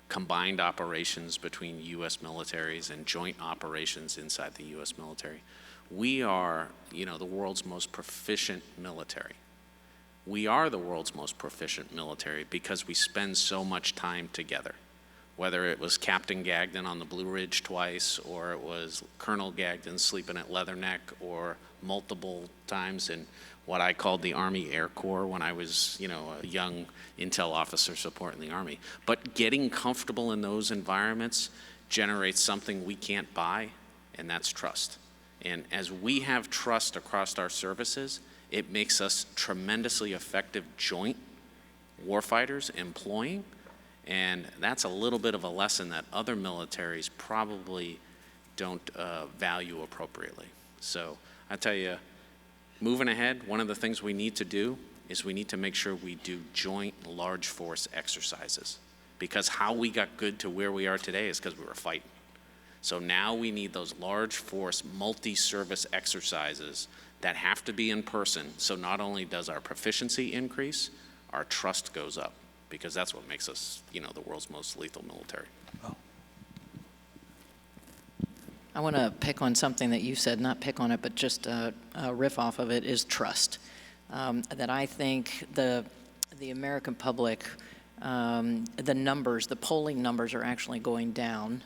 Speaker 10: combined operations between U.S. militaries and joint operations inside the U.S. military, we are, the world's most proficient military. We are the world's most proficient military because we spend so much time together. Whether it was Captain Gagnon on the Blue Ridge twice, or it was Colonel Gagnon sleeping at Leatherneck, or multiple times in what I called the Army Air Corps when I was, a young intel officer supporting the Army. But getting comfortable in those environments generates something we can't buy, and that's trust. And as we have trust across our services, it makes us tremendously effective joint warfighters employing, and that's a little bit of a lesson that other militaries probably don't value appropriately. So I tell you, moving ahead, one of the things we need to do is we need to make sure we do joint large force exercises, because how we got good to where we are today is because we were fighting. So now we need those large force multi-service exercises that have to be in person, so not only does our proficiency increase, our trust goes up, because that's what makes us, the world's most lethal military.
Speaker 8: I want to pick on something that you said, not pick on it, but just riff off of it, is trust. That I think the American public, the polling numbers are actually going down.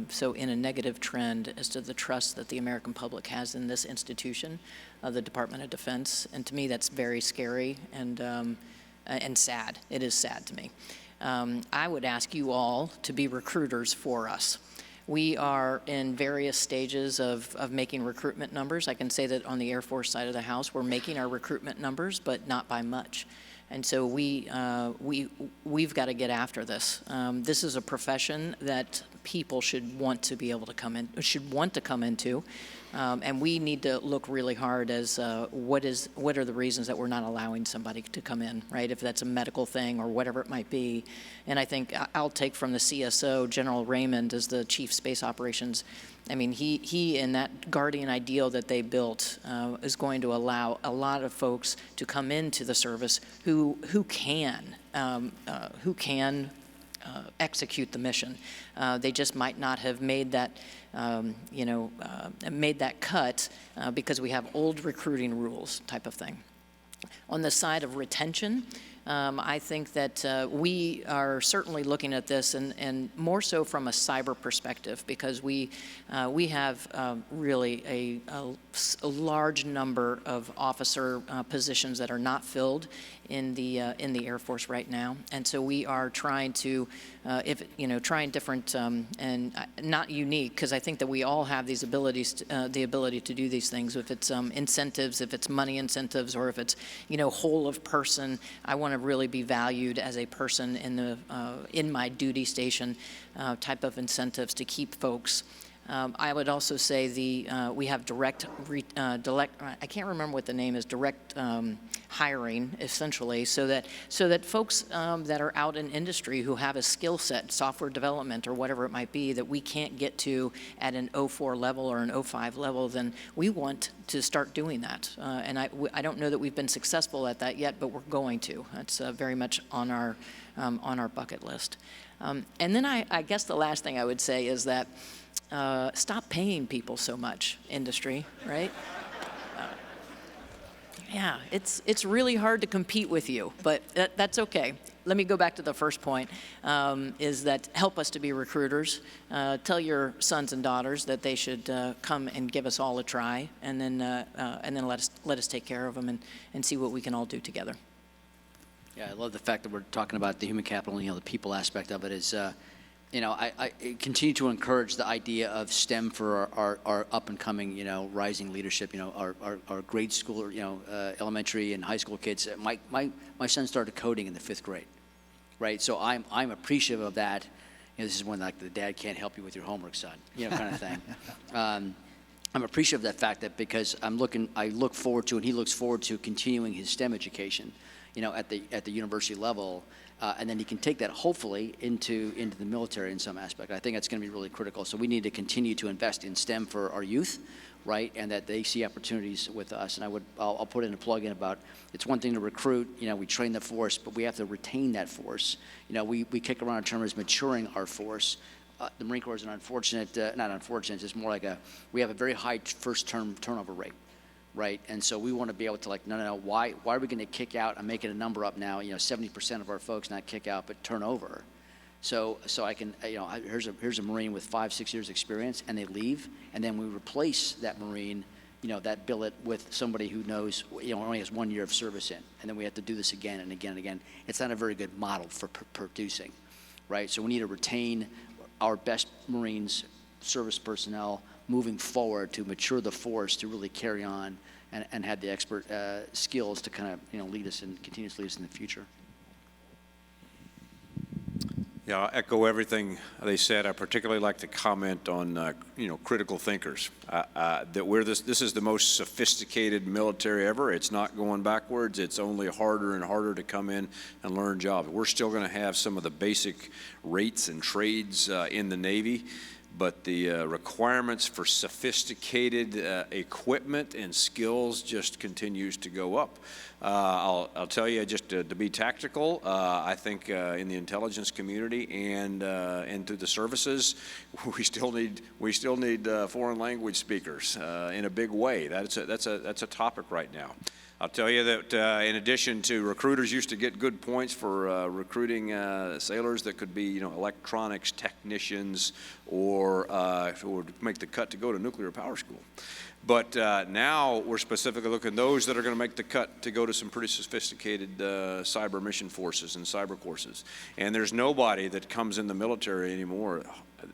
Speaker 8: So in a negative trend as to the trust that the American public has in this institution, the Department of Defense. And to me, that's very scary and sad. It is sad to me. I would ask you all to be recruiters for us. We are in various stages of making recruitment numbers. I can say that on the Air Force side of the house, we're making our recruitment numbers, but not by much. And so we've got to get after this. This is a profession that people should want to be able to come into, and we need to look really hard as what are the reasons that we're not allowing somebody to come in, right? If that's a medical thing or whatever it might be. And I think I'll take from the CSO, General Raymond, as the Chief Space Operations. I mean, he in that guardian ideal that they built is going to allow a lot of folks to come into the service who can execute the mission. They just might not have made that, made that cut because we have old recruiting rules type of thing. On the side of retention, I think that we are certainly looking at this, and more so from a cyber perspective, because we have really a large number of officer positions that are not filled in the Air Force right now, and so we are trying to, trying different and not unique, because I think that we all have these abilities, the ability to do these things. If it's incentives, if it's money incentives, or if it's whole of person, I want to really be valued as a person in my duty station type of incentives to keep folks. I would also say we have direct, I can't remember what the name is, direct hiring, essentially, so that folks that are out in industry who have a skill set, software development or whatever it might be, that we can't get to at an 04 level or an 05 level, then we want to start doing that. And I don't know that we've been successful at that yet, but we're going to. That's very much on our bucket list. And then I guess the last thing I would say is that stop paying people so much, industry, right? Yeah, it's really hard to compete with you, but that's okay. Let me go back to the first point, is that help us to be recruiters. Tell your sons and daughters that they should come and give us all a try, and then let us take care of them and see what we can all do together.
Speaker 7: Yeah, I love the fact that we're talking about the human capital, the people aspect of it is, I continue to encourage the idea of STEM for our up-and-coming, rising leadership, our grade school, elementary and high school kids. My son started coding in the 5th grade, right? So I'm appreciative of that. This is when, like, the dad can't help you with your homework, son, kind of thing. I'm appreciative of that fact that because I look forward to, and he looks forward to continuing his STEM education, at the university level. And then he can take that hopefully into the military in some aspect. I think that's going to be really critical. So we need to continue to invest in STEM for our youth, right? And that they see opportunities with us. And I'll put in a plug in about, it's one thing to recruit, we train the force, but we have to retain that force. We kick around a term as maturing our force. The Marine Corps is an unfortunate, not unfortunate, it's more like we have a very high first-term turnover rate. Right, and so we want to be able to no, why are we going to kick out? I'm making a number up now. 70% of our folks not kick out, but turn over. So I can, here's a Marine with 5-6 years experience, and they leave, and then we replace that Marine, that billet with somebody who knows, only has 1 year of service in, and then we have to do this again and again and again. It's not a very good model for producing, right? So we need to retain
Speaker 13: our best Marines service personnel moving forward to mature the force to really carry on and have the expert skills to kind of lead us and continue to lead us in the future.
Speaker 12: Yeah, I'll echo everything they said. I particularly like to comment on, critical thinkers. This is the most sophisticated military ever. It's not going backwards. It's only harder and harder to come in and learn jobs. We're still going to have some of the basic rates and trades in the Navy, but the requirements for sophisticated equipment and skills just continues to go up. I'll tell you, just to be tactical, I think in the intelligence community and through the services, we still need foreign language speakers in a big way. That's a topic right now. I'll tell you that in addition to recruiters used to get good points for recruiting sailors that could be, electronics technicians or make the cut to go to nuclear power school. But now we're specifically looking at those that are going to make the cut to go to some pretty sophisticated cyber mission forces and cyber courses. And there's nobody that comes in the military anymore,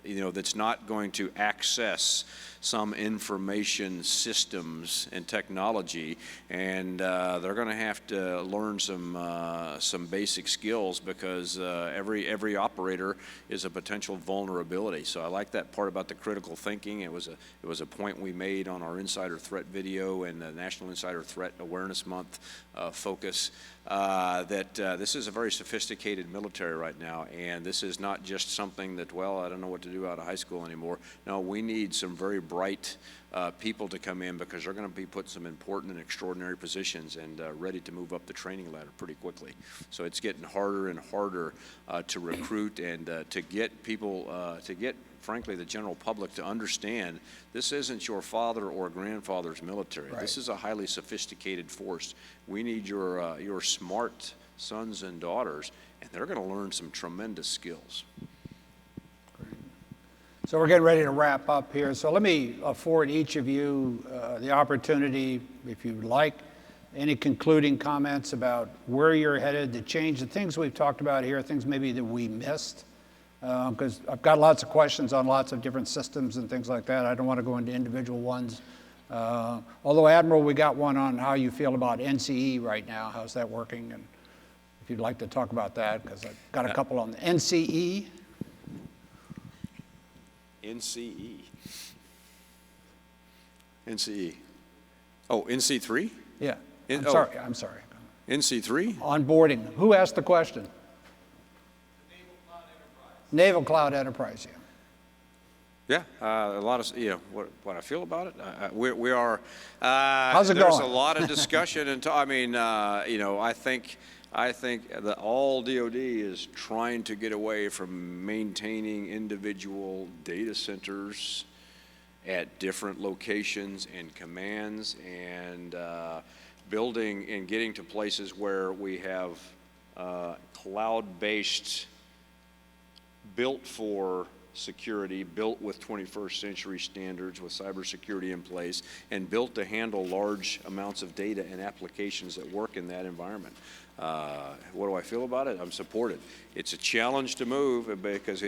Speaker 12: that's not going to access some information systems and technology, and they're going to have to learn some basic skills because every operator is a potential vulnerability. So I like that part about the critical thinking. It was a point we made on our Insider Threat video and the National Insider Threat Awareness Month focus. That this is a very sophisticated military right now, and this is not just something that, I don't know what to do out of high school anymore. No, we need some very bright people to come in because they're going to be put in some important and extraordinary positions and ready to move up the training ladder pretty quickly. So it's getting harder and harder to recruit and to get people, frankly, the general public to understand this isn't your father or grandfather's military. Right. This is a highly sophisticated force. We need your smart sons and daughters, and they're going to learn some tremendous skills.
Speaker 11: Great. So we're getting ready to wrap up here. So let me afford each of you the opportunity, if you'd like, any concluding comments about where you're headed, the change, the things we've talked about here, things maybe that we missed. Because I've got lots of questions on lots of different systems and things like that. I don't want to go into individual ones. Although, Admiral, we got one on how you feel about NCE right now. How's that working? And if you'd like to talk about that, because I've got a couple on the NCE.
Speaker 12: NCE. NCE. Oh, NC3?
Speaker 11: Yeah. I'm sorry.
Speaker 12: NC3?
Speaker 11: Onboarding. Who asked the question? Naval Cloud Enterprise,
Speaker 12: yeah. A lot of, what I feel about it. We are.
Speaker 11: How's it
Speaker 12: going? There's a lot of discussion, and I think that all DoD is trying to get away from maintaining individual data centers at different locations and commands, and building and getting to places where we have cloud-based, built for security, built with 21st century standards, with cybersecurity in place, and built to handle large amounts of data and applications that work in that environment. What do I feel about it? I'm supported. It's a challenge to move because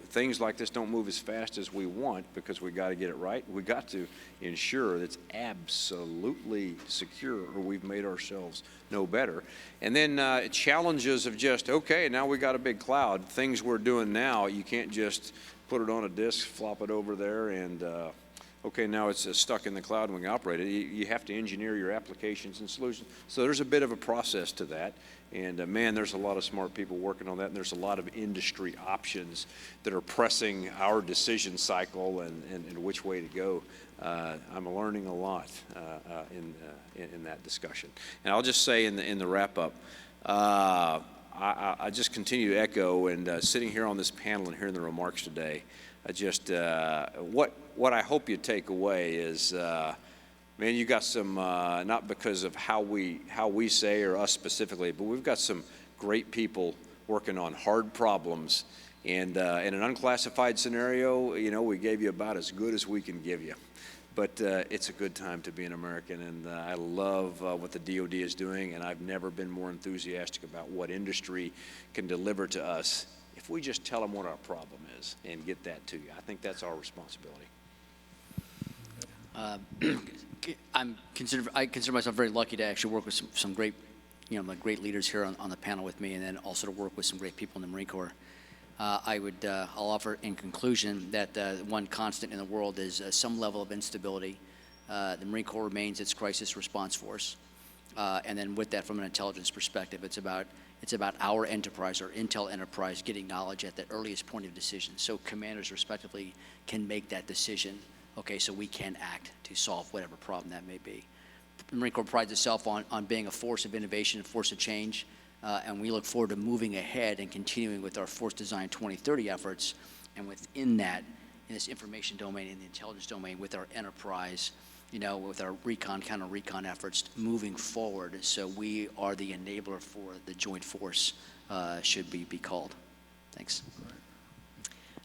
Speaker 12: things like this don't move as fast as we want because we got to get it right. We got to ensure that it's absolutely secure, or we've made ourselves no better. And then challenges of just, okay, now we got a big cloud. Things we're doing now, you can't just put it on a disk, flop it over there, and okay, now it's stuck in the cloud and we can operate it. You have to engineer your applications and solutions. So there's a bit of a process to that. And man, there's a lot of smart people working on that, and there's a lot of industry options that are pressing our decision cycle and which way to go. I'm learning a lot in that discussion. And I'll just say in the wrap-up, I just continue to echo, and sitting here on this panel and hearing the remarks today, I just, what I hope you take away is, man, you got some, not because of how we say or us specifically, but we've got some great people working on hard problems. And in an unclassified scenario, we gave you about as good as we can give you. But it's a good time to be an American, and I love what the DoD is doing, and I've never been more enthusiastic about what industry can deliver to us if we just tell them what our problem is and get that to you. I think that's our responsibility.
Speaker 13: I consider myself very lucky to actually work with some great, like great leaders here on the panel with me, and then also to work with some great people in the Marine Corps. I'll offer in conclusion that one constant in the world is some level of instability. The Marine Corps remains its crisis response force, and then with that, from an intelligence perspective, it's about our enterprise, our intel enterprise, getting knowledge at the earliest point of decision, so commanders respectively can make that decision. Okay, so we can act to solve whatever problem that may be. The Marine Corps prides itself on being a force of innovation, a force of change, and we look forward to moving ahead and continuing with our Force Design 2030 efforts, and within that, in this information domain, in the intelligence domain, with our enterprise, with our recon, counter-recon efforts moving forward, so we are the enabler for the joint force, should be called. Thanks.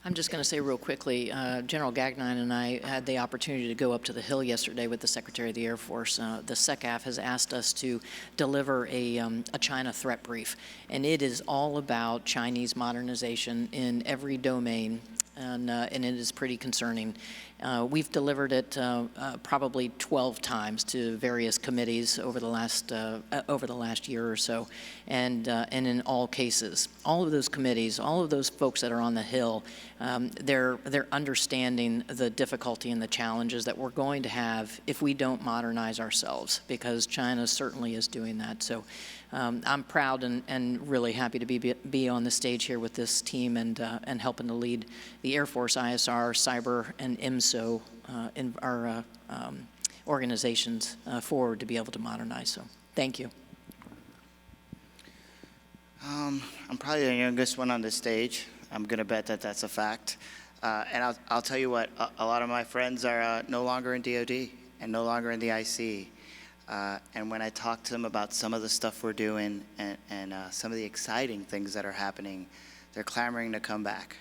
Speaker 8: I'm just going to say real quickly, General Gagnon and I had the opportunity to go up to the Hill yesterday with the Secretary of the Air Force. The SecAF has asked us to deliver a China threat brief, and it is all about Chinese modernization in every domain, and it is pretty concerning. We've delivered it probably 12 times to various committees over the last year or so, and in all cases, all of those committees, all of those folks that are on the Hill, they're understanding the difficulty and the challenges that we're going to have if we don't modernize ourselves, because China certainly is doing that. So I'm proud and really happy to be on the stage here with this team and helping to lead the Air Force, ISR, Cyber, and IMSO in our organizations forward to be able to modernize. So thank you.
Speaker 9: I'm probably the youngest one on the stage. I'm going to bet that that's a fact. And I'll tell you what, a lot of my friends are no longer in DOD and no longer in the IC. And when I talk to them about some of the stuff we're doing and some of the exciting things that are happening, they're clamoring to come back.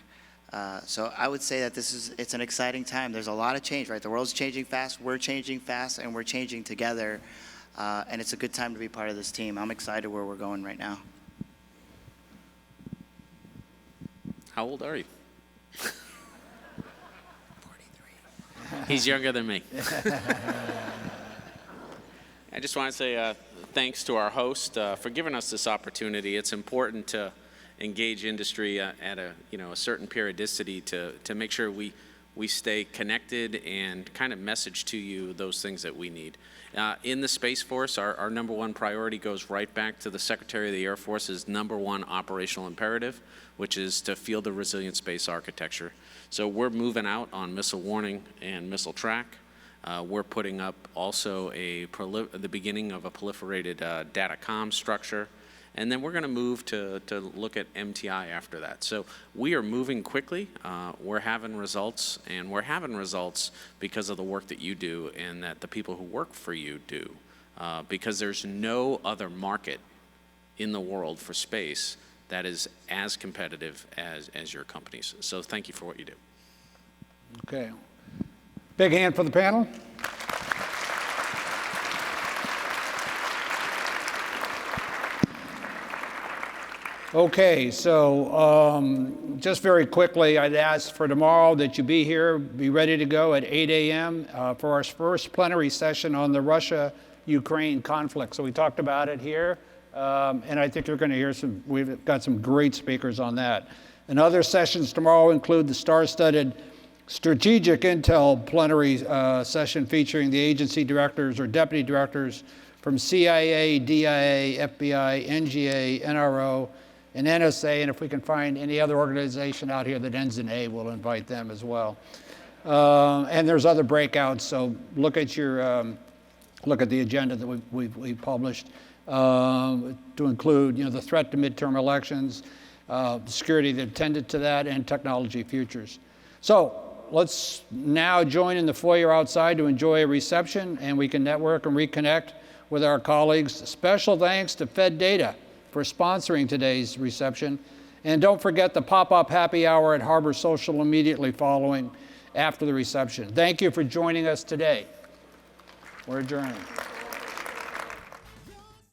Speaker 9: So I would say that it's an exciting time. There's a lot of change, right? The world's changing fast, we're changing fast, and we're changing together. And it's a good time to be part of this team. I'm excited where we're going right now.
Speaker 10: How old are you? 43. He's younger than me. I just want to say thanks to our host for giving us this opportunity. It's important to engage industry at a certain periodicity to make sure we stay connected and kind of message to you those things that we need. In the Space Force, our number one priority goes right back to the Secretary of the Air Force's number one operational imperative, which is to field a resilient space architecture. So we're moving out on missile warning and missile track. We're putting up also the beginning of a proliferated data comm structure. And then we're going to move to look at MTI after that. So we are moving quickly. We're having results, and we're having results because of the work that you do and that the people who work for you do. Because there's no other market in the world for space that is as competitive as your companies. So thank you for what you do.
Speaker 11: Okay. Big hand for the panel. Okay, so just very quickly, I'd ask for tomorrow that you be here, be ready to go at 8 a.m. For our first plenary session on the Russia-Ukraine conflict. So we talked about it here, and I think you're going to hear we've got some great speakers on that. And other sessions tomorrow include the star-studded Strategic Intel plenary session featuring the agency directors or deputy directors from CIA, DIA, FBI, NGA, NRO, and NSA, and if we can find any other organization out here that ends in A, we'll invite them as well. And there's other breakouts, so look at the agenda that we've published to include, the threat to midterm elections, security that attended to that, and technology futures. So let's now join in the foyer outside to enjoy a reception, and we can network and reconnect with our colleagues. Special thanks to Fed Data for sponsoring today's reception. And don't forget the pop-up happy hour at Harbor Social immediately following after the reception. Thank you for joining us today. We're adjourned.